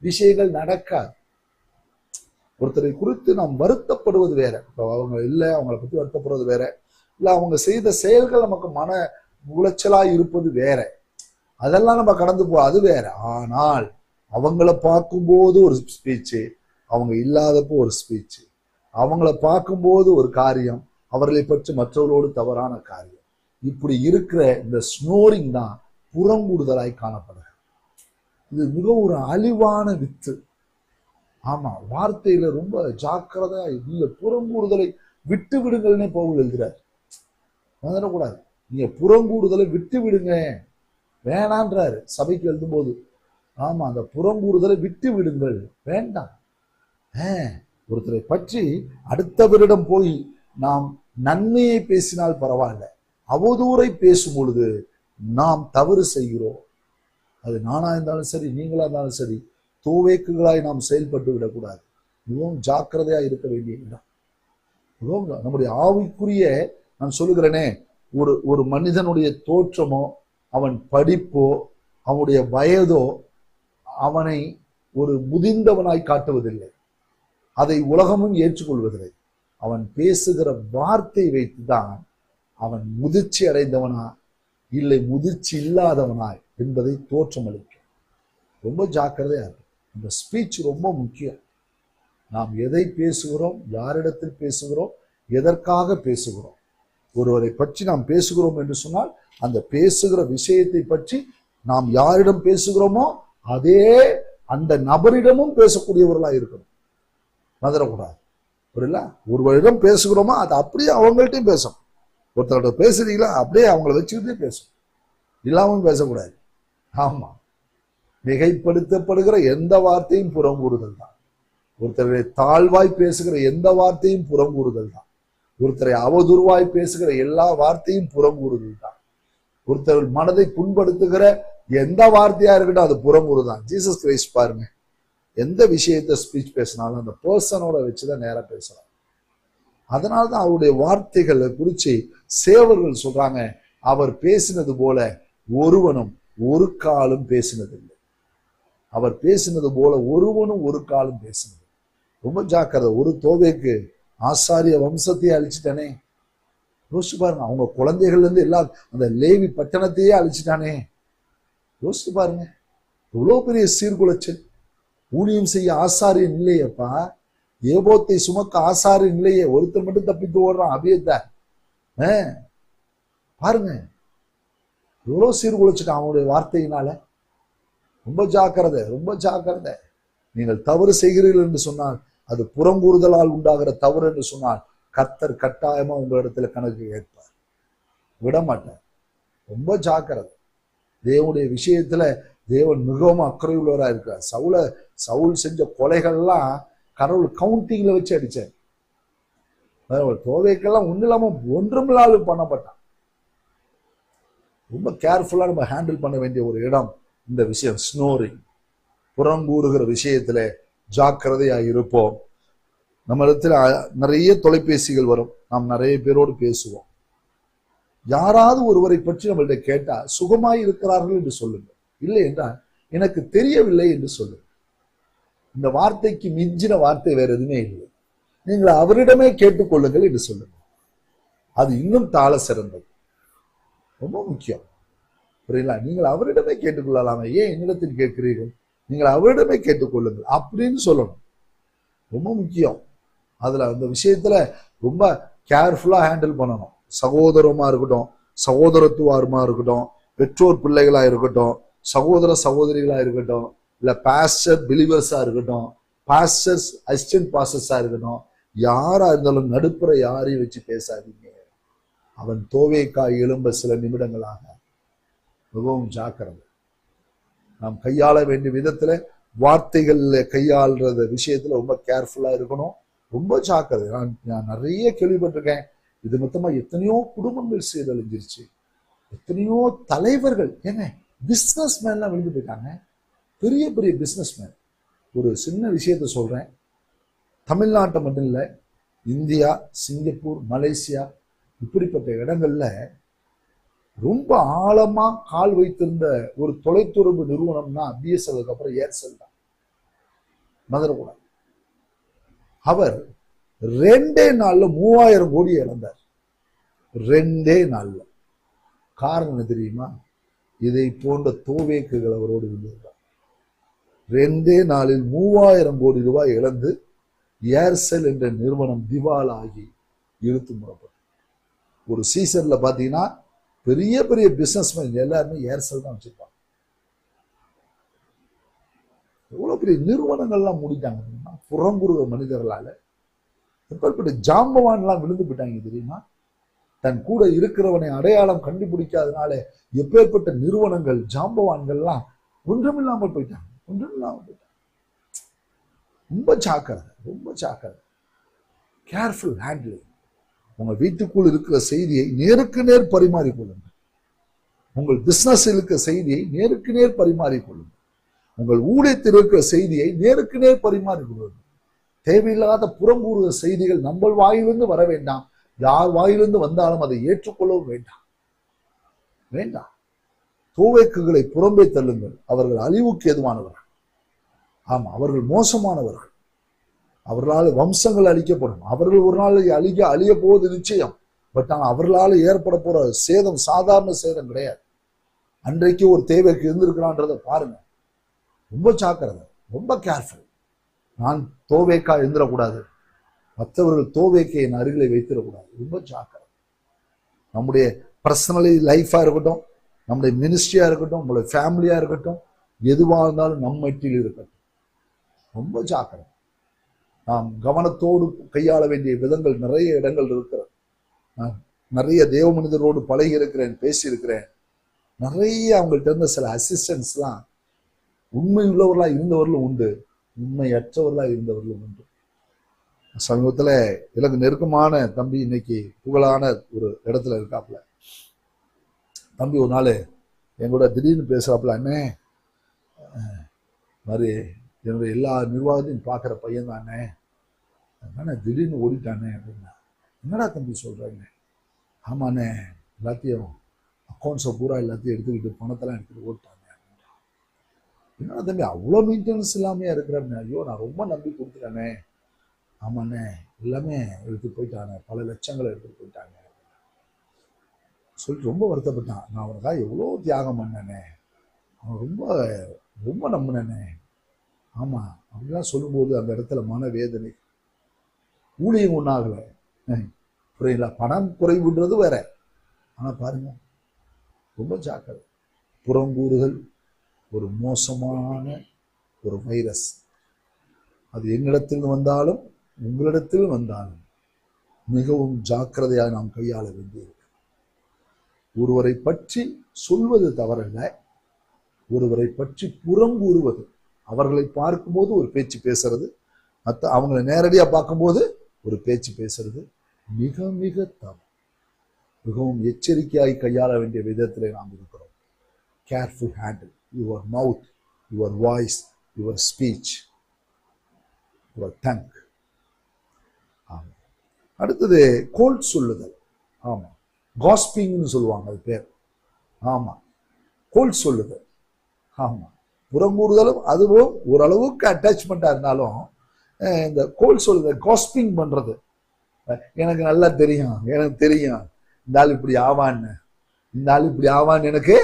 விஷயங்கள் நடக்காது. ஒருத்தரை குறித்து நாம் வருத்தப்படுவது வேற. அவங்க இல்லை, அவங்களை பத்தி வருத்தப்படுவது வேற. இல்ல அவங்க செய்த செயல்கள் நமக்கு மன உளைச்சலா இருப்பது வேற. அதெல்லாம் நம்ம கடந்து அது வேற. ஆனால் அவங்கள பார்க்கும்போது ஒரு ஸ்பீச்சு, அவங்க இல்லாதப்போ ஒரு ஸ்பீச்சு, அவங்கள பார்க்கும்போது ஒரு காரியம், அவர்களை பற்றி மற்றவர்களோடு தவறான காரியம். இப்படி இருக்கிற இந்த ஸ்னோரிங் தான் புறங்கூடுதலாய் காணப்படுகிறது. இது மிக ஒரு அழிவான வித்து. ஆமா, வார்த்தையில ரொம்ப ஜாக்கிரதையா இல்ல. புறங்கூடுதலை விட்டு விடுங்கள்னே பவுல் எழுதுறார். வந்துடக்கூடாது, நீங்க புறங்கூடுதலை விட்டு விடுங்க வேணான்றாரு சபைக்கு எழுதும்போது. ஆமா, அந்த புறங்கூடுதலை விட்டு விடுங்கள், வேண்டாம். ஒருத்தரை பற்றி அடுத்தவரிடம் போய் நாம் நன்மையை பேசினால் பரவாயில்ல, அவதூறை பேசும் பொழுது நாம் தவறு செய்கிறோம். அது நானா இருந்தாலும் சரி, நீங்களா இருந்தாலும் சரி, தோவேக்குகளாய் நாம் செயல்பட்டு விடக்கூடாது. மிகவும் ஜாக்கிரதையா இருக்க வேண்டிய இடம். மிகவும் நம்முடைய ஆவிக்குரிய, நான் சொல்லுகிறேனே, ஒரு மனிதனுடைய தோற்றமோ, அவன் படிப்போ, அவனுடைய வயதோ அவனை ஒரு முதிர்ந்தவனாய் காட்டுவதில்லை. அதை உலகமும் ஏற்றுக்கொள்வதில்லை. அவன் பேசுகிற வார்த்தை வைத்துதான் அவன் முதிர்ச்சி அடைந்தவனா இல்லை முதிர்ச்சி இல்லாதவனாய் என்பதை தோற்றமளிக்கும். ரொம்ப ஜாக்கிரதையா இருக்கு. இந்த ஸ்பீச் ரொம்ப முக்கியம். நாம் எதை பேசுகிறோம், யாரிடத்தில் பேசுகிறோம், எதற்காக பேசுகிறோம். ஒருவரை பற்றி நாம் பேசுகிறோம் என்று சொன்னால் அந்த பேசுகிற விஷயத்தை பற்றி நாம் யாரிடம் பேசுகிறோமோ அதே அந்த நபரிடமும் பேசக்கூடியவர்களா இருக்கணும். மறந்துடக்கூடாது. புரியல? ஒருவரிடம் பேசுகிறோமோ அது அப்படியே அவங்கள்ட்டையும் பேசணும். ஒருத்தர்கிட்ட பேசுறீங்களா, அப்படியே அவங்கள வச்சுக்கிட்டே பேசணும், இல்லாமல் பேசக்கூடாது. ஆமா, மிகைப்படுத்தப்படுகிற எந்த வார்த்தையும் புறங்கூறுதல் தான். ஒருத்தரை தாழ்வாய் பேசுகிற எந்த வார்த்தையும் புறங்கூறுதல் தான். ஒருத்தரை அவதூறுவாய் பேசுகிற எல்லா வார்த்தையும் புறங்கூறுதல் தான். ஒருத்தர் மனதை புண்படுத்துகிற எந்த வார்த்தையா இருக்கட்டும் அது புறங்கூறுதான். ஜீசஸ் கிரைஸ்ட் பாருங்க, எந்த விஷயத்த ஸ்பீச் பேசினாலும் அந்த பர்சனோட வச்சுதான் நேரம் பேசலாம். அதனால்தான் அவருடைய வார்த்தைகளை குறிச்சு சேவர்கள் சொல்றாங்க, அவர் பேசினது போல ஒருவனும் ஒரு காலம் பேசினதில்லை. அவர் பேசினது போல ஒருவனும் ஒரு காலம் பேசினது. ரொம்ப ஜாக்கிரதை. ஒரு தோவேக்கு ஆசாரிய வம்சத்தையே அழிச்சிட்டானே. யோசிச்சு பாருங்க, அவங்க குழந்தைகள்ல இருந்து எல்லா அந்த லேவி பட்டணத்தையே அழிச்சிட்டானே. யோசிச்சு பாருங்க, எவ்வளவு பெரிய சீர்குலைச்சல். ஊழியம் செய்ய ஆசாரியன் இல்லையப்பா, ஏபோத்தை சுமக்க ஆசாரியன் இல்லையே, ஒருத்தர் மட்டும் தப்பித்து ஓடுறான் அபியத்தை. பாருங்க எவ்வளவு சீர்குலைச்சிட்டான் அவனுடைய வார்த்தையினால. ரொம்ப ஜாக்கிரதை, ரொம்ப ஜாக்கிரதை. நீங்கள் தவறு செய்கிறீர்கள் என்று சொன்னால், அது புறங்கூறுதலால் உண்டாகிற தவறு என்று சொன்னால், கர்த்தர் கட்டாயமா உங்களிடத்துல கணக்கு கேட்பார், விட மாட்டார். ரொம்ப ஜாக்கிரதை. தேவனுடைய விஷயத்துல தேவன் மிகவும் அக்கறை உள்ளவரா இருக்கிறார். சவுல் செஞ்ச கொலைகள்லாம் கடவுள் கவுண்டிங்ல வச்சு அடிச்சார். தோவைக்கெல்லாம் ஒண்ணு இல்லாம ஒன்றுமில்லாமல் பண்ணப்பட்டான். ரொம்ப கேர்ஃபுல்லா நம்ம ஹேண்டில் பண்ண வேண்டிய ஒரு இடம் இந்த விஷயம். ஸ்னோரிங், புறங்கூறுகிற விஷயத்துல ஜாக்கிரதையா இருப்போம். நம்ம இடத்துல நிறைய தொலைபேசிகள் வரும், நாம் நிறைய பேரோடு பேசுவோம். யாராவது ஒருவரை பற்றி நம்மள்ட்ட கேட்டா சுகமாய் இருக்கிறார்கள் என்று சொல்லுங்க, இல்லை என்றால் எனக்கு தெரியவில்லை என்று சொல்லுங்க. இந்த வார்த்தைக்கு மிஞ்சின வார்த்தை வேற எதுவுமே இல்லை. நீங்கள் அவரிடமே கேட்டுக்கொள்ளுங்கள் என்று சொல்லுங்க. அது இன்னும் தாழ சிறந்தது. ரொம்ப முக்கியம். புரியல? நீங்கள் அவரிடமே கேட்டுக்கொள்ளலாமா, ஏன் என்னிடத்தில் கேட்கிறீர்கள், நீங்கள் அவரிடமே கேட்டுக்கொள்ளுங்கள் அப்படின்னு சொல்லணும். ரொம்ப முக்கியம். அதுல அந்த விஷயத்துல ரொம்ப கேர்ஃபுல்லா ஹேண்டில் பண்ணணும். சகோதரமா இருக்கட்டும், சகோதரத்துவமா இருக்கட்டும், பெற்றோர் பிள்ளைகளா இருக்கட்டும், சகோதர சகோதரிகளா இருக்கட்டும், இல்ல பாஸ்டர் பிலீவர்ஸா இருக்கட்டும், பாஸ்டர்ஸ் அசிஸ்டன்ட் பாஸ்டர்ஸா இருக்கட்டும், யாரா இருந்தாலும் நடுப்புற யாரையும் வச்சு பேசாதீங்க. அவன் தோவேக்காய் எழும்ப சில நிமிடங்களாக. மிகவும் ஜாக்கிரதை. நாம் கையாள வேண்டிய விதத்துல வார்த்தைகள்ல கையாளுற விஷயத்துல ரொம்ப கேர்ஃபுல்லா இருக்கணும். ரொம்ப ஜாக்கிரதை. நான் நிறைய கேள்விப்பட்டிருக்கேன். இது மொத்தமா எத்தனையோ குடும்பங்கள் சீரழிஞ்சிருச்சு. எத்தனையோ தலைவர்கள், ஏங்க பிசினஸ் மேன்லாம் விழுந்து போயிட்டாங்க. பெரிய பெரிய பிசினஸ் மேன். ஒரு சின்ன விஷயத்த சொல்றேன். தமிழ்நாட்டை மட்டும் இல்லை, இந்தியா, சிங்கப்பூர், மலேசியா இப்படிப்பட்ட இடங்கள்ல ரொம்ப ஆழமா கால் வைத்திருந்த ஒரு தொலைத்தொடர்பு நிறுவனம்னா பிஎஸ்எல், அப்புறம் ஏர்செல் தான். மதுரக்கூடாது. அவர் 2 நாள்ல 3000 கோடி இழந்தார். 2 நாள்ல. காரணம் என்ன தெரியுமா? இதை போன்ற தோவேக்குகள் அவரோடு இருந்திருந்தார். 2 நாளில் 3000 கோடி ரூபாய் இழந்து ஏர்செல் என்ற நிறுவனம் திவாலாகி இழுத்து முறப்படும். ஒரு சீசன்ல பாத்தீங்கன்னா பெரிய பெரிய பிசினஸ்மேன் எல்லாருமே ஏர்செல் தான் வச்சிருப்பாங்க. எவ்வளவு பெரிய நிறுவனங்கள்லாம் மூடிட்டாங்க புறங்குறுகிற மனிதர்களால. எப்பேற்பட்ட ஜாம்பவான்லாம் விழுந்து போயிட்டாங்க தெரியுமா? தன் கூட இருக்கிறவனை அடையாளம் கண்டுபிடிக்காதனால எப்பேற்பட்ட நிறுவனங்கள், ஜாம்பவான்கள்லாம் ஒன்றுமில்லாமல் போயிட்டாங்க. ஒன்றுமில்லாமல் போயிட்டாங்க. ரொம்ப ஜாக்கிரதை, ரொம்ப ஜாக்கிரதை. Careful handling. உங்க வீட்டுக்குள் இருக்கிற செய்தியை நேருக்கு நேர் பரிமாறிக்கொள்ளுங்கள். உங்கள் பிசினஸ் இருக்கிற செய்தியை நேருக்கு நேர் பரிமாறிக்கொள்ளுங்கள். உங்கள் ஊழியத்தில் இருக்கிற செய்தியை நேருக்கு நேர் பரிமாறிக்கொள்ளுங்கள். தேவையில்லாத புறம்பூர்வ செய்திகள் நம்ம வாயிலிருந்து வர வேண்டாம். யார் வாயிலிருந்து வந்தாலும் அதை ஏற்றுக்கொள்ளவும் வேண்டாம். வேண்டாம். தோவேக்குகளை புறம்பே தள்ளுங்கள். அவர்கள் அழிவுக்கு எதுவானவர்கள். ஆமா, அவர்கள் மோசமானவர்கள். அவர்களால் வம்சங்கள் அழிக்கப்படும். அவர்கள் ஒரு நாள் அழிய போவது நிச்சயம். பட் ஆனால் அவர்களால் ஏற்பட போற சேதம் சாதாரண சேதம் கிடையாது. அன்றைக்கு ஒரு தேவைக்கு இருந்திருக்கிறான்றதை பாருங்க. ரொம்ப ஜாக்கிரதை, ரொம்ப கேர்ஃபுல். நான் தோவேக்கா இருந்துடக்கூடாது, மற்றவர்கள் தோவேக்கை என் அருகிலே வைத்திடக்கூடாது. ரொம்ப ஜாக்கிரதை. நம்முடைய பர்சனலி லைஃபா இருக்கட்டும், நம்முடைய மினிஸ்ட்ரியா இருக்கட்டும், நம்மளுடைய ஃபேமிலியா இருக்கட்டும், எதுவாக இருந்தாலும் நம்ம மட்டில் இருக்கட்டும். ரொம்ப ஜாக்கிரதை. நாம் கவனத்தோடு கையாள வேண்டிய விதங்கள் நிறைய இடங்கள் இருக்கிறது. நான் நிறைய தேவ மனிதரோடு பழகி இருக்கிறேன், பேசி இருக்கிறேன். நிறைய அவங்கள்ட்ட இருந்த சில அசிஸ்டன்ஸ்லாம் உண்மை உள்ளவர்களா இருந்தவர்களும் உண்டு, உண்மையற்றவர்களா இருந்தவர்களும் உண்டு. சமீபத்துல எனக்கு நெருக்கமான தம்பி இன்னைக்கு புகழான ஒரு இடத்துல இருக்காப்புல. தம்பி ஒரு நாள் என் கூட திடீர்னு பேசுறாப்புல, அண்ணே மாதிரி என்னுடைய எல்லா நிர்வாகத்தையும் பார்க்குற பையன் தானே, அண்ணே திடீர்னு ஓடிட்டானே அப்படின்னா. என்னடா தம்பி சொல்கிறாங்க? ஆமாண்ணே, எல்லாத்தையும் அக்கௌண்ட்ஸை பூரா எல்லாத்தையும் எடுத்துக்கிட்டு பணத்தெல்லாம் எடுத்துகிட்டு ஓடிட்டாங்க. என்னடா தம்பி அவ்வளோ மெயின்டெனன்ஸ் இல்லாமையா இருக்கிறாருண்ணே? ஐயோ, நான் ரொம்ப நம்பி கொடுத்துட்டேனே. ஆமாண்ணே, எல்லாமே எடுத்துகிட்டு போயிட்டாங்க, பல லட்சங்களை எடுத்துகிட்டு போயிட்டாங்க சொல்லிட்டு ரொம்ப வருத்தப்பட்டான். நான் அவனுக்காக எவ்வளோ தியாகம் பண்ணேனே, அவன் ரொம்ப ரொம்ப நம்பினேனே. ஆமாம், அப்படிலாம் சொல்லும்போது அந்த இடத்துல மனவேதனை. ஊழியம் ஒன்றாகலை, புரியல. பணம் குறைவுன்றது வேற. ஆனால் பாருங்க, ரொம்ப ஜாக்கிரதை. புறங்கூறுகள் ஒரு மோசமான ஒரு வைரஸ். அது என்னிடத்தில் வந்தாலும் உங்களிடத்தில் வந்தாலும் மிகவும் ஜாக்கிரதையாக நாம் கையாள வேண்டியது. ஒருவரை பற்றி சொல்வது தவறல்ல, ஒருவரை பற்றி புறங்கூறுவது. அவர்களை பார்க்கும்போது ஒரு பேச்சு பேசுறது, மற்ற அவங்களை நேரடியாக பார்க்கும்போது ஒரு பேச்சு பேசுறது மிக மிக தவறு. மிகவும் எச்சரிக்கையாய் கையாள வேண்டிய விதத்திலே நாம் இருக்கிறோம். Careful handle your mouth, your voice, your speech, your tongue. ஆமாம். அடுத்தது கோல் சொல்லுதல். ஆமாம், காஸ்பிங்னு சொல்லுவாங்க, அது பேர். ஆமாம், கோல் சொல்லுதல். ஆமாம், புறங்கூறுதலும் அதுவும் ஓரளவுக்கு அட்டாச்மெண்டா இருந்தாலும் இந்த கோல் சொல்லுதல், காஸ்பிங் பண்றது. எனக்கு நல்லா தெரியும், எனக்கு தெரியும் இந்த ஆள் இப்படி ஆவான்னு, இந்த ஆள் இப்படி ஆவான்னு எனக்கு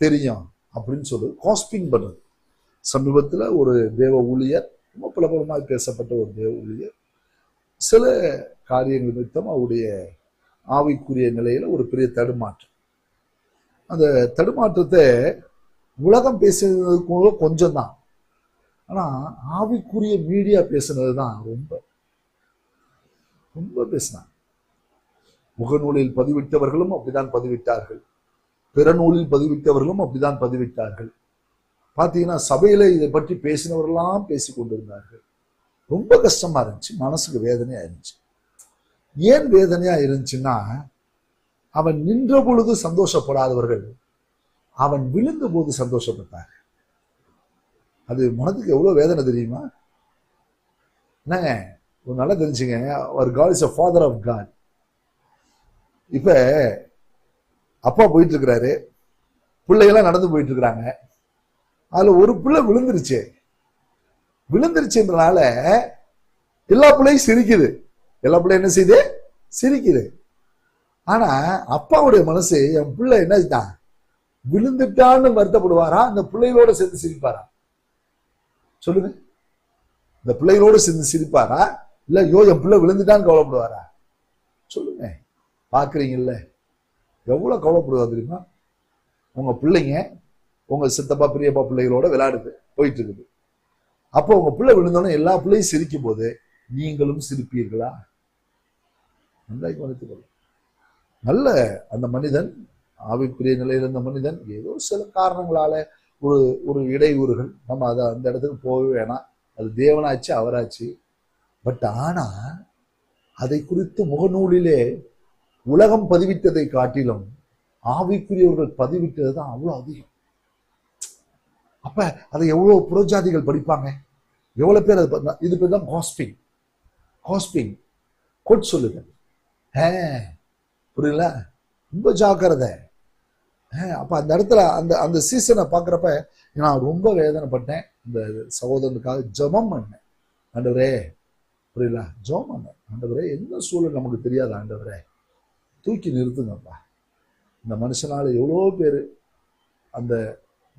தெரியும் அப்படின்னு சொல்லி காஸ்பிங் பண்றது. சமீபத்தில் ஒரு தேவ ஊழியர், ரொம்ப பிரபலமாக பேசப்பட்ட ஒரு தேவ ஊழியர், சில காரியங்கள் நிமித்தம் அவருடைய ஆவிக்குரிய நிலையில ஒரு பெரிய தடுமாற்றம். அந்த தடுமாற்றத்தை உலகம் பேசுனது கொஞ்சம் தான், ஆனா ஆவிக்குரிய மீடியா பேசுனது தான் ரொம்ப ரொம்ப பேசினாங்க. முகநூலில் பதிவிட்டவர்களும் அப்படிதான் பதிவிட்டார்கள், பிற நூலில் பதிவிட்டவர்களும் அப்படிதான் பதிவிட்டார்கள். பார்த்தீங்கன்னா சபையில இதை பற்றி பேசினவர்களாம் பேசி கொண்டிருந்தார்கள். ரொம்ப கஷ்டமா இருந்துச்சு, மனசுக்கு வேதனையா இருந்துச்சு. ஏன் வேதனையா இருந்துச்சுன்னா, அவன் நின்ற பொழுது சந்தோஷப்படாதவர்கள் அவன் விழுந்த போது சந்தோஷப்பட்டாங்க. அது மனதுக்கு எவ்வளவு வேதனை தெரியுமா? என்னங்க, ஒரு நல்லா தெரிஞ்சுங்க, அவர் God is a father of God. இப்ப அப்பா போயிட்டு இருக்கிறாரு, பிள்ளைகள்லாம் நடந்து போயிட்டு இருக்கிறாங்க. அதுல ஒரு பிள்ளை விழுந்துருச்சுன்றனால எல்லா பிள்ளையும் சிரிக்குது. எல்லா பிள்ளையும் என்ன செய்யுது? சிரிக்குது. ஆனா அப்பாவுடைய மனசு, என் பிள்ளை என்னதான் விழுந்துட்டான்னு வருத்தப்படுவாரா, இந்த பிள்ளைகளோட சேர்ந்து சிரிப்பாரா? சொல்லுங்க. இந்த பிள்ளைகளோட சேர்ந்து சிரிப்பாரா, இல்ல யோ என் பிள்ளை விழுந்துட்டான்னு கவலைப்படுவாரா? சொல்லுங்க. பாக்குறீங்கல்ல எவ்வளவு கவலைப்படுவா தெரியுமா? உங்க பிள்ளைங்க உங்க சித்தப்பா பெரியப்பா பிள்ளைகளோட விளையாடுது, போயிட்டு இருக்குது. அப்போ உங்க பிள்ளை விழுந்தோன்னு எல்லா பிள்ளையும் சிரிக்கும் போது நீங்களும் சிரிப்பீர்களா? நல்ல அந்த மனிதன், ஆவிக்குரிய நிலையில் இருந்த மனிதன், ஏதோ சில காரணங்களால ஒரு ஒரு இடையூறுகள், நம்ம அதை அந்த இடத்துக்கு போக வேணாம், அது தேவனாச்சு அவராச்சு. பட் ஆனா அதை குறித்து முகநூலிலே உலகம் பதிவிட்டதை காட்டிலும் ஆவிக்குரியவர்கள் பதிவிட்டது தான் அவ்வளவு அதிகம். அப்ப அதை எவ்வளவு புறஜாதிகள் படிப்பாங்க, எவ்வளவு பேர் அது. இது பேர் தான் காஸ்பிங். காஸ்பிங் கோட் சொல்லுங்க. புரியல, ரொம்ப ஜாக்கிரதை. அப்ப அந்த இடத்துல அந்த அந்த சீசனை பாக்குறப்ப நான் ரொம்ப வேதனைப்பட்டேன். இந்த சகோதரனுக்காக ஜெபம் பண்ணேன். ஆண்டவரே, புரியல, ஜெபம் பண்ணேன். ஆண்டவரே, என்ன சூழல் நமக்கு தெரியாது, ஆண்டவரே தூக்கி நிறுத்துங்கப்பா. இந்த மனுஷனால எவ்வளோ பேர் அந்த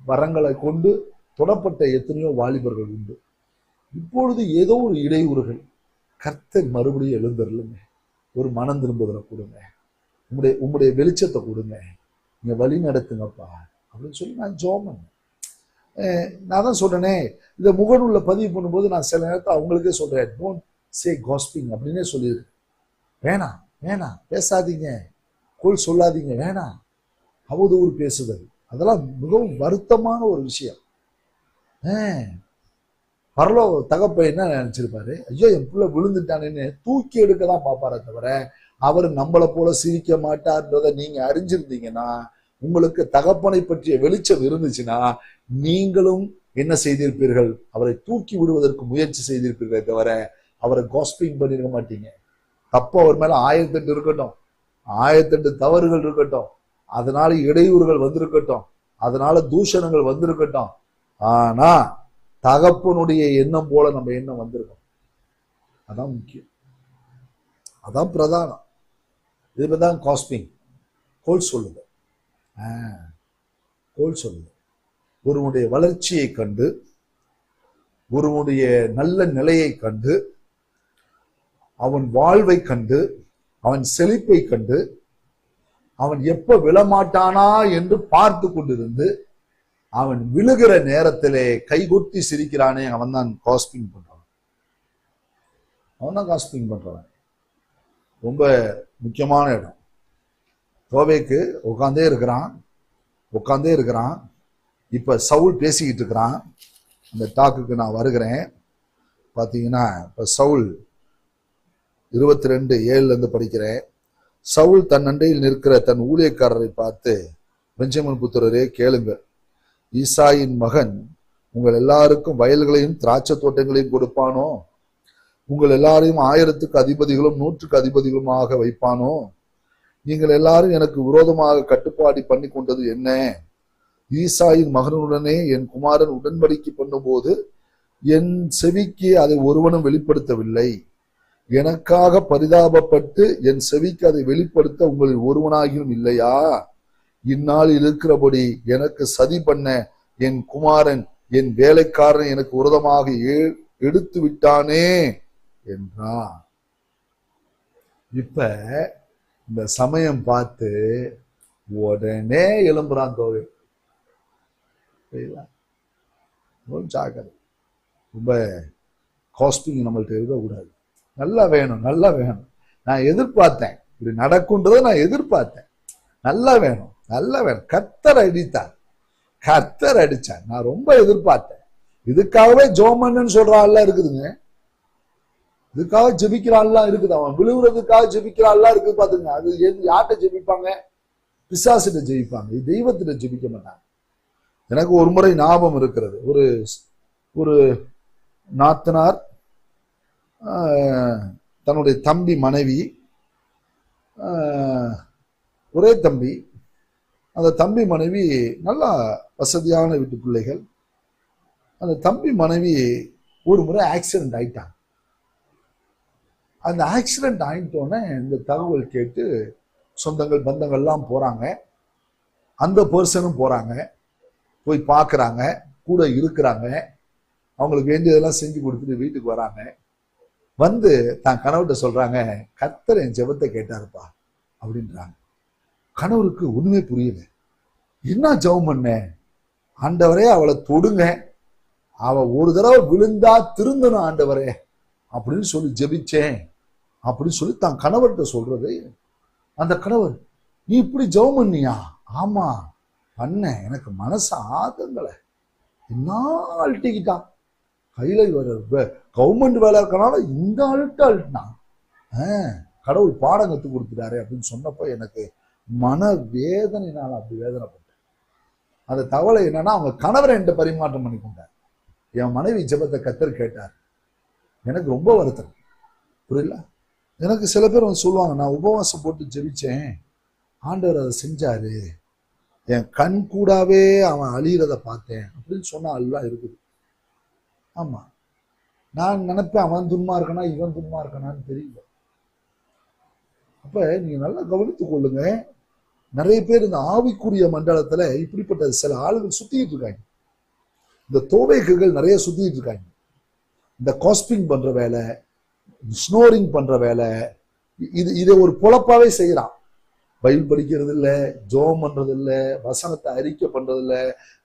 வரங்களை கொண்டு தொடப்பட்ட எத்தனையோ வாலிபர்கள் உண்டு. இப்பொழுது ஏதோ ஒரு இடையூறுகள், கர்த்தர் மறுபடியும் எழுந்தருளுங்க, ஒரு மனம் திரும்புதலை கொடுங்க, உங்களுடைய வெளிச்சத்தை கொடுங்க, நீங்க வழி நடத்துங்கப்பா அப்படின்னு சொல்லி நான் ஜெபம் பண்ணேன். நான் தான் சொல்றேனே, இந்த முகநூல்ல பதிவு பண்ணும்போது நான் சில நேரத்தை அவங்களுக்கே சொல்றேன், டோன்ட் சே காஸ்பிங் அப்படின்னே சொல்லியிருக்கேன். வேணாம் வேணாம், பேசாதீங்க, கோல் சொல்லாதீங்க, வேணாம், அவதூறு பேசுதல், அதெல்லாம் மிகவும் வருத்தமான ஒரு விஷயம். பரலோ தகப்ப என்ன நினைச்சிருப்பாரு, ஐயோ என் பிள்ளை விழுந்துட்டானேன்னு தூக்கி எடுக்க தான் பார்ப்பாரே தவிர அவர் நம்மளை போல சிரிக்க மாட்டார்ன்றதை நீங்க அறிஞ்சிருந்தீங்கன்னா, உங்களுக்கு தகப்பனை பற்றிய வெளிச்சம் இருந்துச்சுன்னா நீங்களும் என்ன செய்திருப்பீர்கள், அவரை தூக்கி விடுவதற்கு முயற்சி செய்திருப்பீர்களே தவிர அவரை காஸ்பிங் பண்ணிருக்க மாட்டீங்க. தப்பு அவர் மேல 1008 இருக்கட்டும், 1008 தவறுகள் இருக்கட்டும், அதனால இடையூறுகள் வந்திருக்கட்டும், அதனால தூஷணங்கள் வந்திருக்கட்டும், ஆனா தகப்பனுடைய எண்ணம் போல நம்ம எண்ணம் வந்திருக்கோம். அதான் முக்கியம், அதான் பிரதானம். இதுதான் காஸ்பிங், கோல் சொல்லுது. கோல் சொல்லுது. ஒருவனுடைய வளர்ச்சியை கண்டு, ஒருவனுடைய நல்ல நிலையை கண்டு, அவன் வாழ்வை கண்டு, அவன் செழிப்பை கண்டு, அவன் எப்ப விழமாட்டானா என்று பார்த்து கொண்டிருந்து அவன் விழுகிற நேரத்திலே கைகொட்டி சிரிக்கிறானே, அவன் தான் காஸ்பிங் பண்றான். அவன் தான் காஸ்பிங் பண்றான். ரொம்ப முக்கியமான இடம். தோவேக்கு உட்காந்தே இருக்கிறான். இப்ப சவுல் பேசிக்கிட்டு இருக்கிறான். அந்த டாக்குக்கு நான் வருகிறேன். பாத்தீங்கன்னா இப்ப சவுல் 22:7 படிக்கிறேன். சவுல் தன் அண்டையில் நிற்கிற தன் ஊழியக்காரரை பார்த்து, பெஞ்சமின் புத்திரரே கேளுங்கள், ஈசாயின் மகன் உங்கள் எல்லாருக்கும் வயல்களையும் திராட்சை தோட்டங்களையும் கொடுப்பானோ? உங்கள் எல்லாரையும் 1000க்கு அதிபதிகளும் 100க்கு அதிபதிகளுமாக வைப்பானோ? நீங்கள் எல்லாரும் எனக்கு விரோதமாக கட்டுப்பாடு பண்ணி கொண்டது என்ன? ஈசாயின் மகனுடனே என் குமாரன் உடன்படிக்கை பண்ணும்போது என் செவிக்கு அதை ஒருவனும் வெளிப்படுத்தவில்லை. எனக்காக பரிதாபப்பட்டு என் செவிக்கு அதை வெளிப்படுத்த உங்களில் ஒருவனாகியும் இல்லையா? இந்நாள் இருக்கிறபடி எனக்கு சதி பண்ண என் குமாரன் என் வேலைக்காரன் எனக்கு விரோதமாக எடுத்து விட்டானே என்றான். இப்ப இந்த சமயம் பார்த்து உடனே எழும்புறான் தோவை. ஜாக்கிரதை, ரொம்ப காஸ்டிங் நம்மள்ட்ட இருக்கக்கூடாது. நல்லா வேணும், நல்லா வேணும். நான் எதிர்பார்த்தேன், இப்படி நடக்கும்ன்றதை நான் எதிர்பார்த்தேன். நல்லா வேணும், நல்லா வேணும். கர்த்தர் அடிச்சார். நான் ரொம்ப எதிர்பார்த்தேன். இதுக்காகவே ஜோமன்னு சொல்ற ஆள்லாம் இருக்குதுங்க. இதுக்காக ஜெபிக்கிற ஆள்லாம் இருக்குது. அவன் விழுவுறதுக்காக ஜெபிக்கிற ஆள்லாம் இருக்குது. பாத்துங்க, அது யார்கிட்ட ஜெபிப்பாங்க? பிசாசிட்ட ஜெபிப்பாங்க, தெய்வத்திட்ட ஜெபிக்க மாட்டாங்க. எனக்கு ஒரு முறை ஞாபகம் இருக்கிறது. ஒரு நாத்தனார் தன்னுடைய தம்பி மனைவி, ஒரே தம்பி, அந்த தம்பி மனைவி நல்லா வசதியான வீட்டு பிள்ளைகள். அந்த தம்பி மனைவி ஒரு முறை ஆக்சிடென்ட் ஆயிட்டாங்க. அந்த ஆக்சிடென்ட் ஆயிட்டோன்னே இந்த தகவல் கேட்டு சொந்தங்கள் பந்தங்கள்லாம் போறாங்க. அந்த பர்சனும் போறாங்க, போய் பார்க்குறாங்க, கூட இருக்கிறாங்க, அவங்களுக்கு வேண்டியதெல்லாம் செஞ்சு கொடுத்துட்டு வீட்டுக்கு வராங்க. வந்து தான் கணவர்கிட்ட சொல்றாங்க, கர்த்தர் என் ஜெபத்தை கேட்டாருப்பா அப்படின்றாங்க. கணவருக்கு ஒண்ணுமே புரியல. என்ன ஜெபம் பண்ண? ஆண்டவரே அவளை தொடுங்க, அவ ஒரு தடவை விழுந்தா திருந்தணும் ஆண்டவரே அப்படின்னு சொல்லி ஜெபிச்சேன் அப்படின்னு சொல்லி தான் கணவர்கிட்ட சொல்றது. அந்த கணவர், நீ இப்படி ஜெபம் பண்ணியா? ஆமா பண்ண, எனக்கு மனசு ஆதங்களை. என்ன அழட்டிக்கிட்டான், கையில கவர்மெண்ட் வேலை இருக்கனால இந்த அழட்டு அழட்டினான். கடவுள் பாடம் கற்றுக் கொடுத்துட்டாரு அப்படின்னு சொன்னப்போ எனக்கு மன வேதனைனால அப்படி வேதனைப்பட்டேன். அந்த தகவலை என்னன்னா அவங்க கணவரை என்கிட்ட பரிமாற்றம் பண்ணி கொண்டார். என் மனைவி ஜெபத்தை கர்த்தர் கேட்டார். எனக்கு ரொம்ப வருத்தம், புரியல. எனக்கு சில பேர் வந்து சொல்லுவாங்க, நான் உபவாசம் போட்டு ஜெபிச்சேன், ஆண்டவர் அதை செஞ்சாரு, என் கண் கூடாவே அவன் அழியிறத பார்த்தேன் அப்படின்னு சொன்னா எல்லாம் இருக்குது. ஆமா, நான் நினைப்பேன் அவன் துன்மா இருக்கனா இவன் துன்மா இருக்கனான்னு தெரியல. அப்ப நீங்க நல்லா கவனித்துக் கொள்ளுங்க. நிறைய பேர் இந்த ஆவிக்குரிய மண்டலத்துல இப்படிப்பட்ட சில ஆளுகள் சுத்திட்டு இருக்காங்க. இந்த தோவைக்குகள் நிறைய சுத்திட்டு இருக்காங்க. இந்த காஸ்பிங் பண்ற வேலை, ஸ்னோரிங் பண்ற வேலை, இதை ஒரு பொழப்பாவே செய்யறான். பைபிள் படிக்கிறது இல்ல, ஜோம் பண்றது இல்ல, வசனத்தை அறிக்கை பண்றது இல்ல,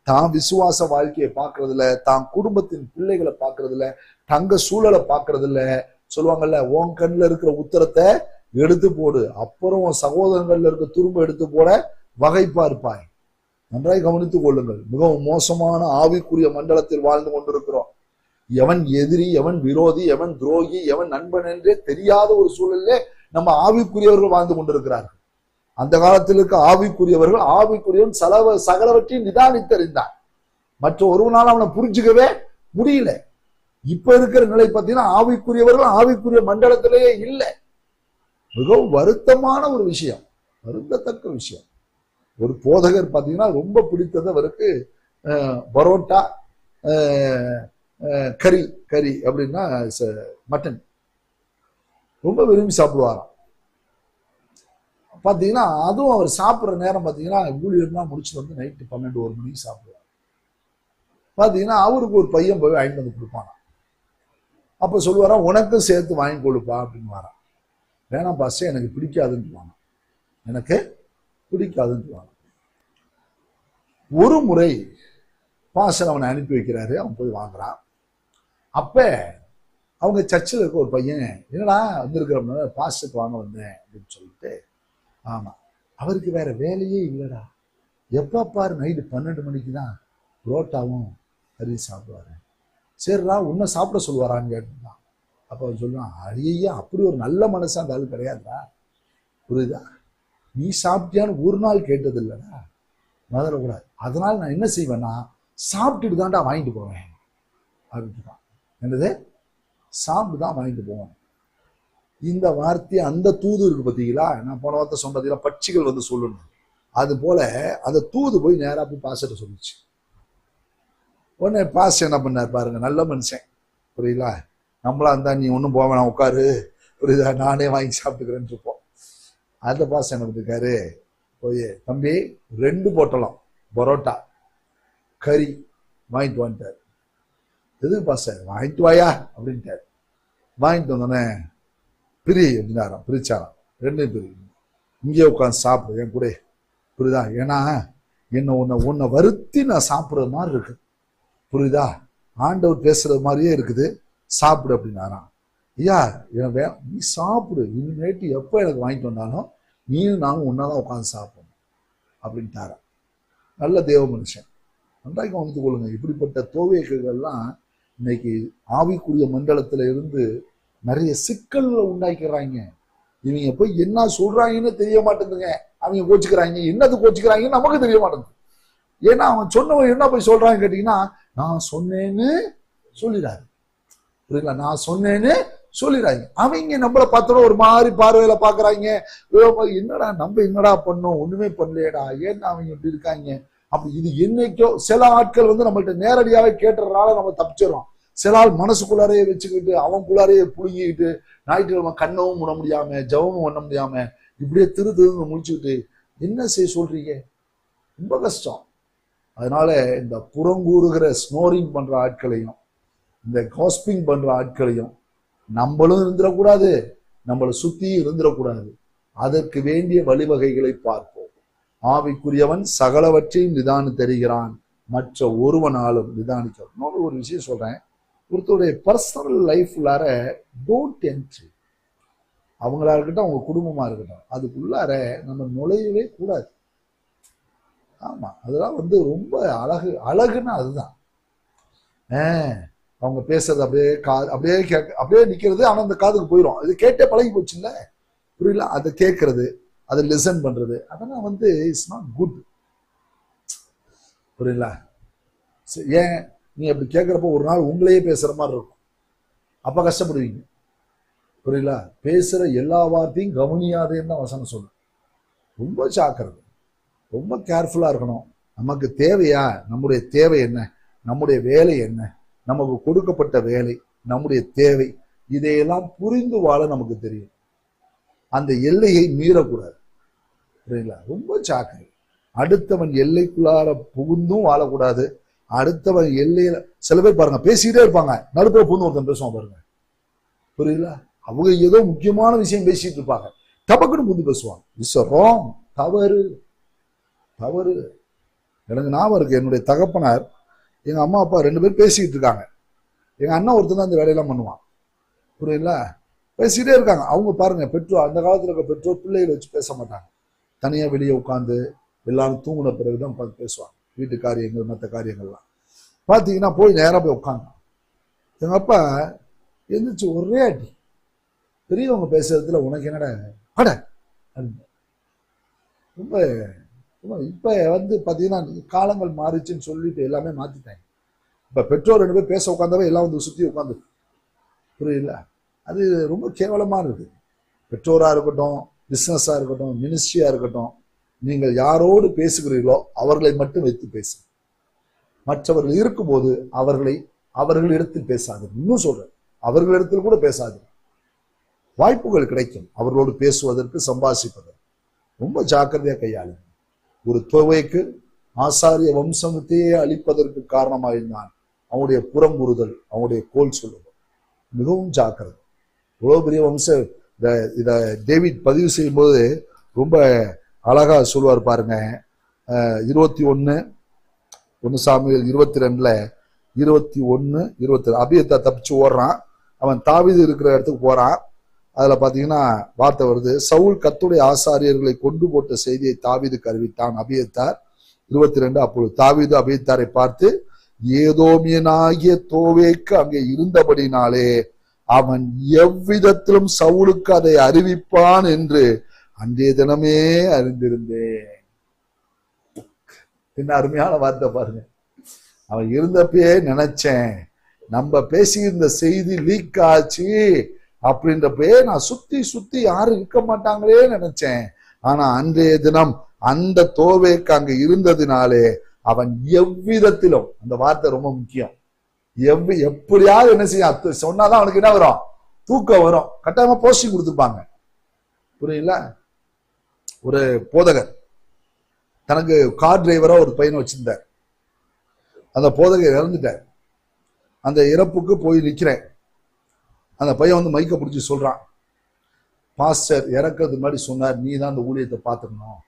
தான் விசுவாச வாழ்க்கையை பார்க்கறது இல்ல, தான் குடும்பத்தின் பிள்ளைகளை பார்க்கறது இல்ல, தங்க சூழலை பார்க்கறது இல்ல. சொல்லுவாங்கல்ல, உன் கண்ணில் இருக்கிற உத்தரத்தை எடுத்து போடு, அப்புறம் உன் சகோதரங்கள்ல இருக்க துரும்ப எடுத்து போட வகை பார்ப்பாய். நன்றாய் கவனித்துக் கொள்ளுங்கள். மிகவும் மோசமான ஆவிக்குரிய மண்டலத்தில் வாழ்ந்து கொண்டிருக்கிறோம். எவன் எதிரி, எவன் விரோதி, எவன் துரோகி, எவன் நண்பன் என்றே தெரியாத ஒரு சூழலிலே நம்ம ஆவிக்குரியவர்கள் வாழ்ந்து கொண்டிருக்கிறார்கள். அந்த காலத்தில் இருக்க ஆவிக்குரியவர்கள், ஆவிக்குரியவன் சகலவற்றையும் நிதானித்தறிந்தான். மற்ற ஒருவனால அவனை புரிஞ்சுக்கவே முடியல. இப்ப இருக்கிற நிலை பார்த்தீங்கன்னா ஆவிக்குரியவர்கள் ஆவிக்குரிய மண்டலத்திலேயே இல்லை. மிகவும் வருத்தமான ஒரு விஷயம், வருந்தத்தக்க விஷயம். ஒரு போதகர் பார்த்தீங்கன்னா ரொம்ப பிடித்தது அவருக்கு பரோட்டா, கறி கறி அப்படின்னா மட்டன் ரொம்ப விரும்பி சாப்பிடுவாராம். பார்த்தீங்கன்னா அதுவும் அவர் சாப்பிட்ற நேரம் பார்த்தீங்கன்னா ஊழியர்லாம் முடிச்சுட்டு வந்து நைட்டு 12-1 மணிக்கு சாப்பிடுவார். பார்த்தீங்கன்னா அவருக்கு ஒரு பையன் போய் வாங்கிட்டு வந்து கொடுப்பானா. அப்போ சொல்லுவாரா, உனக்கும் சேர்த்து வாங்கி கொடுப்பா அப்படின்னு வாரான். வேணாம் பாஸ்டர், எனக்கு பிடிக்காதுன்னு வாங்க, எனக்கு பிடிக்காதுன்னு வாங்க. ஒரு முறை பாஸ்டர் அவனை அனுப்பி வைக்கிறாரு, அவன் போய் வாங்குறான். அப்ப அவங்க சர்ச்சில் இருக்க ஒரு பையன், என்னடா வந்திருக்கிற பாஸ்டருக்கு வாங்க வந்தேன் அப்படின்னு சொல்லிட்டு, ஆமா அவருக்கு வேற வேலையே இல்லைடா, எப்ப பாரு நைட்டு 12 மணிக்கு தான் புரோட்டாவும் கறி சாப்பிடுவாரு. சரிடா உன்னை சாப்பிட சொல்லுவாரான்னு கேட்டுருந்தான். அப்ப அவன் சொல்லுவான், ஐயா அப்படி ஒரு நல்ல மனசு அந்த ஆள் கிடையாதுடா, புரியுதா, நீ சாப்பிட்டியான்னு ஒரு நாள் கேட்டது இல்லைடா, முதல்ல கூடாது. அதனால நான் என்ன செய்வேன்னா சாப்பிட்டுட்டு தான்டா வாங்கிட்டு போவேன் அப்படின்ட்டு. என்னது, சாப்பிட்டு தான் வாங்கிட்டு போவேன். இந்த வார்த்தையை, அந்த தூது இருக்கு பார்த்தீங்களா, நான் போன வார்த்தை சொன்ன பார்த்தீங்களா, பட்சிகள் வந்து சொல்லணும். அது போல அந்த தூது போய் நேராக போய் பாஸ்டர் சொல்லிச்சு. உடனே பாஸ்டர் என்ன பண்ணார் பாருங்க, நல்ல மனுஷன், புரியுதா, நம்மளா இருந்தா நீ ஒன்றும் போக வேணாம் உட்காரு, புரியுதா, நானே வாங்கி சாப்பிட்டுக்கிறேன்னு இருப்போம். அந்த பாஸ்டர் என்ன பண்ணிருக்காரு, போய் தம்பி 2 பொட்டலம் பரோட்டா கறி வாங்கிட்டு வந்துட்டார். எதுக்கு பாஸ்டர், வாங்கிட்டு வாயா அப்படின்ட்டார். வாங்கிட்டு வந்தோடனே பிரி அப்படின்னாராம், பிரிச்சாராம். 2 பிரி, இங்கே உட்காந்து சாப்பிடு என் கூட, புரியுதா, ஏன்னா உன்னை வருத்தி நான் சாப்பிட்றது மாதிரி இருக்கு, புரியுதா, ஆண்டவர் பேசுறது மாதிரியே இருக்குது, சாப்பிடு அப்படின்னாராம். ஐயா நீ சாப்பிடு, இனிமேட்டு எப்போ எனக்கு வாங்கிட்டு வந்தாலும் நீயும் நானும் ஒன்னாதான் உட்காந்து சாப்பிடணும் அப்படின்ட்டாராம். நல்ல தேவ மனுஷன். நன்றாக கவனித்துக் கொள்ளுங்க. இப்படிப்பட்ட தோவியக்கள்லாம் இன்னைக்கு ஆவிக்குரிய மண்டலத்துல இருந்து நிறைய சிக்கல்களை உண்டாக்கிறாங்க. இவங்க போய் என்ன சொல்றாங்கன்னு தெரிய மாட்டேங்குதுங்க. அவங்க கோச்சுக்கிறாங்க, என்னது கோச்சுக்கிறாங்கன்னு நமக்கு தெரிய மாட்டேங்குது. ஏன்னா அவன் சொன்னவன் என்ன போய் சொல்றாங்க கேட்டீங்கன்னா, நான் சொன்னேன்னு சொல்லிடாரு, புரியல, நான் சொன்னேன்னு சொல்லிடுறாங்க. அவங்க நம்மளை பார்த்தோம் ஒரு மாதிரி பார்வையில பாக்குறாங்க, என்னடா நம்ம என்னடா பண்ணோம், ஒண்ணுமே பண்ணலையடா, ஏன்னா அவங்க இப்படி இருக்காங்க. அப்படி இது என்னைக்கோ சில ஆட்கள் வந்து நம்மள்ட்ட நேரடியாவே கேட்டுறதுனால நம்ம தப்பிச்சிடறோம். சில ஆள் மனசுக்குள்ளாரையே வச்சுக்கிட்டு அவனுக்குள்ளாரையே புழுங்கிக்கிட்டு ஞாயிற்றுக்கிழமை கண்ணவும் பண்ண முடியாம ஜெபமும் பண்ண முடியாம இப்படியே திருன்னு முடிச்சுக்கிட்டு என்ன செய்ய சொல்றீங்க, ரொம்ப கஷ்டம். அதனால இந்த புறங்கூறுகிற ஸ்னோரிங் பண்ற ஆட்களையும் இந்த காஸ்பிங் பண்ற ஆட்களையும் நம்மளும் இருந்துடக்கூடாது, நம்மளை சுத்தி இருந்துடக்கூடாது. அதற்கு வேண்டிய வழிவகைகளை பார்ப்போம். ஆவிக்குரியவன் சகலவற்றையும் நிதானி தருகிறான், மற்ற ஒருவனாலும் நிதானிக்க. இன்னொரு ஒரு விஷயம் சொல்றேன், ஒருத்தருடைய பர்சனல் லைஃப்லார டோன்ட் என்ட்ரி, அவங்களா இருக்கட்டும் அவங்க குடும்பமா இருக்கட்டும், அதுக்குள்ளார நம்ம நுழையவே கூடாது. ஆமா, அதெல்லாம் வந்து ரொம்ப அழகுன்னா அதுதான். அவங்க பேசுறது அப்படியே அப்படியே நிக்கிறது, ஆனா அந்த காதுக்கு போயிடும். இது கேட்டே பழகி போச்சு இல்ல, புரியல, அதை கேட்கறது, அதை லிசன் பண்றது, அதெல்லாம் வந்து இட்ஸ் நாட் குட். புரியல? ஏன் நீ அப்படி கேட்கிறப்போ ஒரு நாள் உங்களையே பேசுற மாதிரி இருக்கும், அப்ப கஷ்டப்படுவீங்க. புரியல? பேசுற எல்லா வார்த்தையும் கவனியாதேன்னு தான் வசனம் சொல்லு. ரொம்ப ஜாக்கிரதை, ரொம்ப கேர்ஃபுல்லா இருக்கணும். நமக்கு தேவையா, நம்முடைய தேவை என்ன, நம்முடைய வேலை என்ன, நமக்கு கொடுக்கப்பட்ட வேலை, நம்முடைய தேவை, இதையெல்லாம் புரிந்து வாழ நமக்கு தெரியும். அந்த எல்லையை மீறக்கூடாது. புரியுங்களா? ரொம்ப ஜாக்கிரதை. அடுத்தவன் எல்லைக்குள்ளார புகுந்தும் வாழக்கூடாது. அடுத்தவன் எல்லையில சில பேர் பாருங்க பேசிக்கிட்டே இருப்பாங்க, நடுப்புற புகுந்து ஒருத்தன் பேசுவான் பாருங்க. புரியுங்களா? அவங்க ஏதோ முக்கியமான விஷயம் பேசிட்டு இருப்பாங்க, டபக்குன்னு புகுந்து பேசுவாங்க. இட்ஸ் ராங், தவறு தவறு. எனக்கு ஞாபகம் இருக்கு, என்னுடைய தகப்பனார் எங்க அம்மா அப்பா 2 பேரும் பேசிக்கிட்டு இருக்காங்க. எங்க அண்ணன் ஒருத்தர் தான் அந்த வேலையெல்லாம் பண்ணுவான். புரியுங்களா? பேசிக்கிட்டே இருக்காங்க. அவங்க பாருங்க, பெற்றோர் அந்த காலத்துல இருக்க பெற்றோர் பிள்ளைகளை வச்சு பேச மாட்டாங்க. தனியா வெளியே உட்காந்து எல்லாரும் தூங்கின பிறகுதான் பார்த்து பேசுவாங்க. வீட்டு காரியங்கள் மற்ற காரியங்கள்லாம் பார்த்தீங்கன்னா போய் நேராக போய் உட்காந்து எங்க அப்பா எந்திரிச்சு ஒரே அடி, பெரியவங்க பேசுறதுல உனக்கு என்னடா அட. ரொம்ப இப்ப வந்து பாத்தீங்கன்னா காலங்கள் மாறிச்சுன்னு சொல்லிட்டு எல்லாமே மாத்திட்டாங்க. இப்ப பெற்றோர் 2 பேர் பேச உட்காந்தாவே எல்லாம் வந்து சுத்தி உட்காந்து. புரியல? அது ரொம்ப கேவலமா இருக்கு. பெற்றோரா இருக்கட்டும், பிசினஸா இருக்கட்டும், மினிஸ்ட்ரியா இருக்கட்டும், நீங்கள் யாரோடு பேசுகிறீர்களோ அவர்களை மட்டும் வைத்து பேசு. மற்றவர்கள் இருக்கும்போது அவர்களிடத்தில் பேசாது. இன்னும் சொல்றேன், அவர்களிடத்தில் கூட பேசாது. வாய்ப்புகள் கிடைக்கும் அவர்களோடு பேசுவதற்கு, சம்பாஷிப்பதற்கு. ரொம்ப ஜாக்கிரதையா கையாளு. ஒரு தோவைக்கு ஆசாரிய வம்சத்தையே அழிப்பதற்கு காரணமாக இருந்தான் அவனுடைய புறம்புறுதல், அவனுடைய கோல் சொல்லுதல். மிகவும் ஜாக்கிரதை. இவ்வளவு பெரிய வம்சம். இத டேவிட் பதிவு செய்யும் போது ரொம்ப அழகா சொல்லுவார் பாருங்க. 21 சாமுவேல் 22 21 அபியத்தா தப்பிச்சு ஓடுறான். அவன் தாவீது இருக்கிற இடத்துக்கு போறான். அதுல பாத்தீங்கன்னா வார்த்தை வருது, சவுல் கர்த்தருடைய ஆசாரியர்களை கொண்டு போட்ட செய்தியை தாவீதுக்கு அறிவித்தான் அபியத்தார். 22 அப்பொழுது தாவீது அபியத்தாரை பார்த்து, ஏதோமியனாகிய தோவேக்கு அங்கே இருந்தபடினாலே அவன் எவ்விதத்திலும் சவுலுக்கு அதை அறிவிப்பான் என்று அன்றைய தினமே அறிந்திருந்தேன். என்ன அருமையான வார்த்தை பாருங்க. அவன் இருந்தப்பயே நினைச்சேன், நம்ம பேசி இந்த செய்தி லீக் ஆச்சு அப்படின்றப்பே நான் சுத்தி யாரும் இருக்க மாட்டாங்களே நினைச்சேன். ஆனா அன்றைய தினம் அந்த தோவேக்கு அங்க இருந்ததினாலே அவன் எவ்விதத்திலும், அந்த வார்த்தை ரொம்ப முக்கியம், எப்படியாவது என்ன செய்ய சொன்னாதான் அவனுக்கு என்ன வரும், தூக்கம் வரும். கட்டாயமா போஸ்டிங் கொடுத்துருப்பாங்க. புரியல? ஒரு போதகர் தனக்கு கார் டிரைவரா ஒரு பையனை வச்சிருந்தார். அந்த போதகர் இறந்துட்டார். அந்த இறப்புக்கு போய் நிக்கிறேன். அந்த பையன் வந்து மைக்க பிடிச்சி சொல்றான், பாஸ்டர் இறக்கிறதுக்கு முன்னாடி சொன்னார், நீ தான் அந்த ஊழியத்தை பார்த்துக்கணும்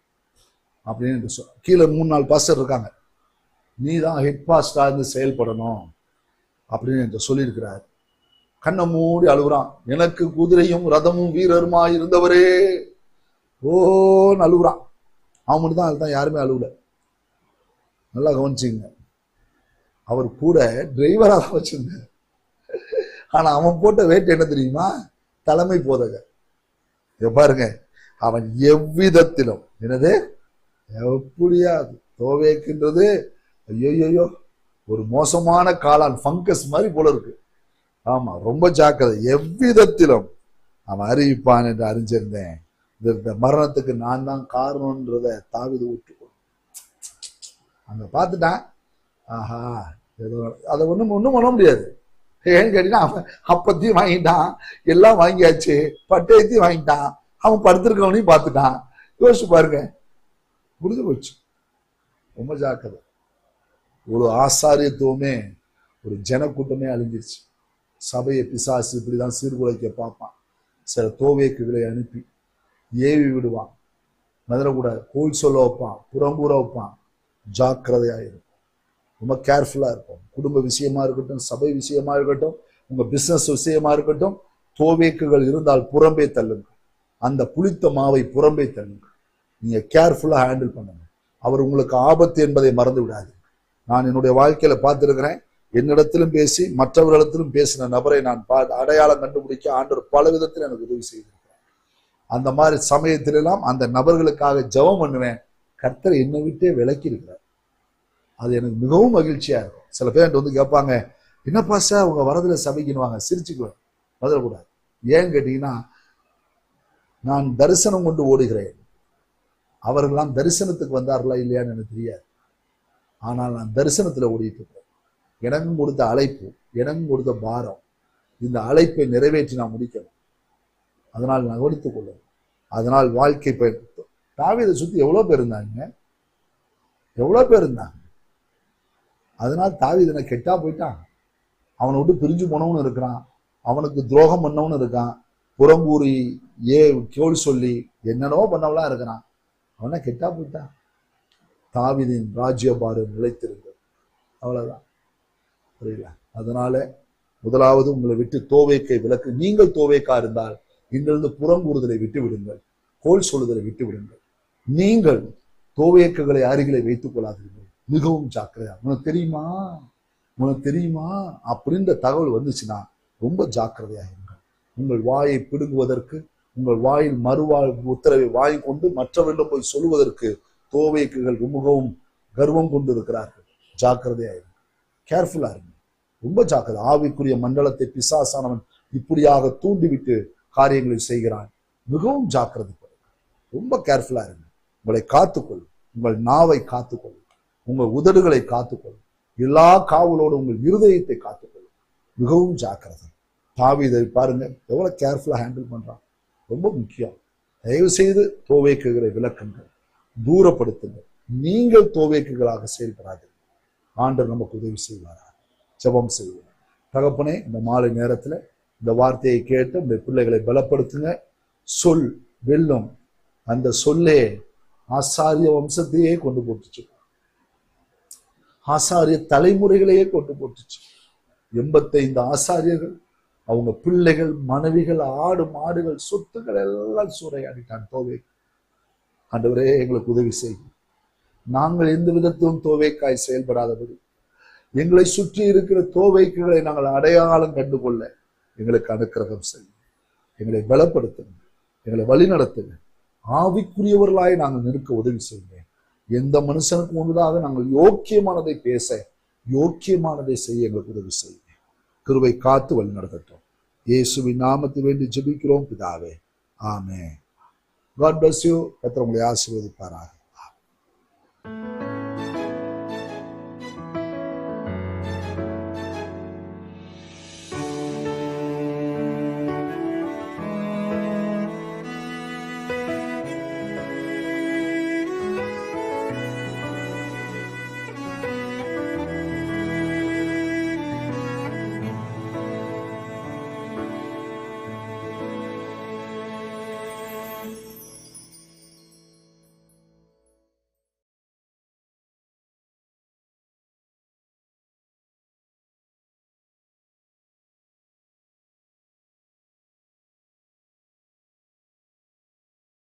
அப்படின்னு. கீழே 3-4 பாஸ்டர் இருக்காங்க, நீ தான் ஹெட் பாஸ்டா இருந்து செயல்படணும் அப்படின்னு சொல்லியிருக்கிறார். கண்ணை மூடி அழுகுறான். எனக்கு குதிரையும் ரதமும் வீரருமா இருந்தவரே ஓன்னு அழுகுறான். அவன் மட்டும் தான் அழுதான், யாருமே அழுவல. நல்லா கவனிச்சிங்க. அவர் கூட டிரைவரா தான் வச்சிருந்தார். ஆனா அவன் போட்ட வேட்டு என்ன தெரியுமா? தலைமை போதகர். பாருங்க, அவன் எவ்விதத்திலும் என்னது எப்படியா தோவேக்குன்றது, ஐயோ ஒரு மோசமான காளான், ஃபங்கஸ் மாதிரி போல இருக்கு. ஆமா, ரொம்ப ஜாக்கிரதை. எவ்விதத்திலும் அவன் அறிவிப்பான் என்று அறிஞ்சிருந்தேன். இந்த மரணத்துக்கு நான் தான் காரணம்ன்றத தாவீது விட்டுக்கணும். அங்க பார்த்துட்டான். ஆஹா, ஏதோ அதை ஒண்ணும் பண்ண முடியாது. ஏன்னு கேட்டீங்கன்னா, அவன் அப்பத்தையும் வாங்கிட்டான், எல்லாம் வாங்கியாச்சு, பட்டயத்தையும் வாங்கிட்டான், அவன் படுத்திருக்கவனையும் பார்த்துட்டான். யோசிச்சு பாருங்க, முடிஞ்சு போச்சு. ரொம்ப ஜாக்கிரதை. ஒரு ஆசாரியத்துவமே, ஒரு ஜனக்கூட்டமே அழிஞ்சிருச்சு. சபையை பிசாசு இப்படிதான் சீர்குலைக்க பார்ப்பான். சில தோவேக்குகளை அனுப்பி ஏவி விடுவான். மதுரக்கூடாது, கோயில் சொல்ல வைப்பான், புறம்பூர வைப்பான். ஜாக்கிரதையாயிருக்கும். ரொம்ப கேர்ஃபுல்லா இருக்கும். குடும்ப விஷயமா இருக்கட்டும், சபை விஷயமா இருக்கட்டும், உங்க பிசினஸ் விஷயமா இருக்கட்டும், தோவேக்குகள் இருந்தால் புறம்பே தள்ளுங்க. அந்த புளித்த மாவை புறம்பே தள்ளுங்க. நீங்க கேர்ஃபுல்லா ஹேண்டில் பண்ணுங்க. அவர் உங்களுக்கு ஆபத்து என்பதை மறந்து விடாது. நான் என்னுடைய வாழ்க்கையில பார்த்திருக்கிறேன். என்னிடத்திலும் பேசி மற்றவர்களிடத்திலும் பேசின நபரை நான் அடையாளம் கண்டுபிடிக்க ஆண்டவர் பல விதத்தில் எனக்கு உதவி செய்திருக்கிறேன். அந்த மாதிரி சமயத்திலெல்லாம் அந்த நபர்களுக்காக ஜெபம் பண்ணுவேன். கர்த்தர் என்னை விட்டே விலக்கி இருக்கிறார். அது எனக்கு மிகவும் மகிழ்ச்சியா இருக்கும். சில பேர் வந்து கேட்பாங்க, என்னப்பா சார் உங்க வரதுல சபைக்குன்னுவாங்க. சிரிச்சுக்குவேன், பதிலக்கூடாது. ஏன்னு கேட்டீங்கன்னா, நான் தரிசனம் கொண்டு ஓடுகிறேன். அவர்கள்லாம் தரிசனத்துக்கு வந்தார்களா இல்லையான்னு எனக்கு தெரியாது. ஆனால் நான் தரிசனத்துல ஓடிட்டு இருக்கிறேன். எனக்கும் கொடுத்த அழைப்பு, எனக்கும் கொடுத்த பாரம், இந்த அழைப்பை நிறைவேற்றி நான் முடிக்கணும். அதனால் நான் கவனித்துக் கொள்ளணும். அதனால் வாழ்க்கை பயணம். தாவீதை சுத்தி எவ்வளவு பேர் இருந்தாங்க, எவ்வளவு பேர் இருந்தாங்க. அதனால் தாவீதை கெட்டா போயிட்டான். அவனை விட்டு பிரிஞ்சு போனவனு இருக்கிறான், அவனுக்கு துரோகம் பண்ணவனு இருக்கான், புறம்பூரி கோல் சொல்லி என்னென்னவோ பண்ணவெல்லாம் இருக்கிறான். அவனை கெட்டா போயிட்டான். தாவீதின் ராஜ்யபாரம் நிலைத்திருந்தது. அவ்வளவுதான். புரியல? அதனால முதலாவது உங்களை விட்டு தோவேக்கை விலக்கு. நீங்கள் தோவேக்கா இருந்தால் இங்கிருந்து புறங்கூறுதலை விட்டு விடுங்கள், கோல் சொல்லுதலை விட்டு விடுங்கள். நீங்கள் தோவேக்குகளை அருகிலே வைத்துக் கொள்ளாதீர்கள். மிகவும் ஜாக்கிரதையா. உனக்கு தெரியுமா, உனக்கு தெரியுமா அப்படின்ற தகவல் வந்துச்சுன்னா ரொம்ப ஜாக்கிரதையா இருங்கள். உங்கள் வாயை பிடுங்குவதற்கு, உங்கள் வாயில் மறுவாழ் உத்தரவை வாங்கி கொண்டு மற்றவர்களிடம் போய் சொல்லுவதற்கு தோவேக்குகள் மிகவும் கர்வம் கொண்டு இருக்கிறார்கள். ஜாக்கிரதையா இருங்க, கேர்ஃபுல்லா இருங்க, ரொம்ப ஜாக்கிரதை. ஆவிக்குரிய மண்டலத்தை பிசாசானவன் இப்படியாக தூண்டிவிட்டு காரியங்களை செய்கிறான். மிகவும் ஜாக்கிரதைப்படுங்க, ரொம்ப கேர்ஃபுல்லா இருங்க. உங்களை காத்துக்கொள்ளும், உங்கள் நாவை காத்துக்கொள்ளும், உங்கள் உதடுகளை காத்துக்கொள்ளும், எல்லா காவலோடு உங்கள் இருதயத்தை காத்துக்கொள்ளும். மிகவும் ஜாக்கிரதை. தாவீதை பாருங்க எவ்வளவு கேர்ஃபுல்லா ஹேண்டில் பண்றான். ரொம்ப முக்கியம். தயவு செய்து தோவேக்குகளை விலக்குங்கள், தூரப்படுத்துங்கள். நீங்கள் தோவேக்குகளாக செயல்படாதீர்கள். ஆண்டவர் நமக்கு உதவி செய்வார். ஜெபம் செய்வோம். தகப்பனே, இந்த மாலை நேரத்துல இந்த வார்த்தையை கேட்டு இந்த பிள்ளைகளை பலப்படுத்துங்க. சொல் வெல்லும். அந்த சொல்லே ஆசாரிய வம்சத்தையே கொண்டு போட்டுச்சு, ஆசாரிய தலைமுறைகளையே கொண்டு போட்டுச்சு. 85 ஆசாரியர்கள், அவங்க பிள்ளைகள், மனைவிகள், ஆடு மாடுகள், சொத்துக்கள் எல்லாம் சூறையாடிட்டான் தோவே. ஆண்டவரே, எங்களுக்கு உதவி செய்யும். நாங்கள் எந்த விதத்திலும் தோவேக்காய் செயல்படாதபடி எங்களை சுற்றி இருக்கிற தோவைக்குகளை நாங்கள் அடையாளம் கண்டுகொள்ள எங்களுக்கு அனுக்கிரகம் செய்யும். எங்களை பலப்படுத்துங்க, எங்களை வழி நடத்துங்க. ஆவிக்குரியவர்களாய் நாங்கள் நிற்க உதவி செய்யுங்க. எந்த மனுஷனுக்கு முன்னதாக நாங்கள் யோக்கியமானதை பேச, யோக்கியமானதை செய்ய எங்களுக்கு உதவி செய்யுங்க. கிருபை காத்து வழி நடத்தட்டும். இயேசுவின் நாமத்தை வேண்டி ஜெபிக்கிறோம் பிதாவே, ஆமென். God bless you. கர்த்தர் உங்களை ஆசீர்வதிப்பாராக.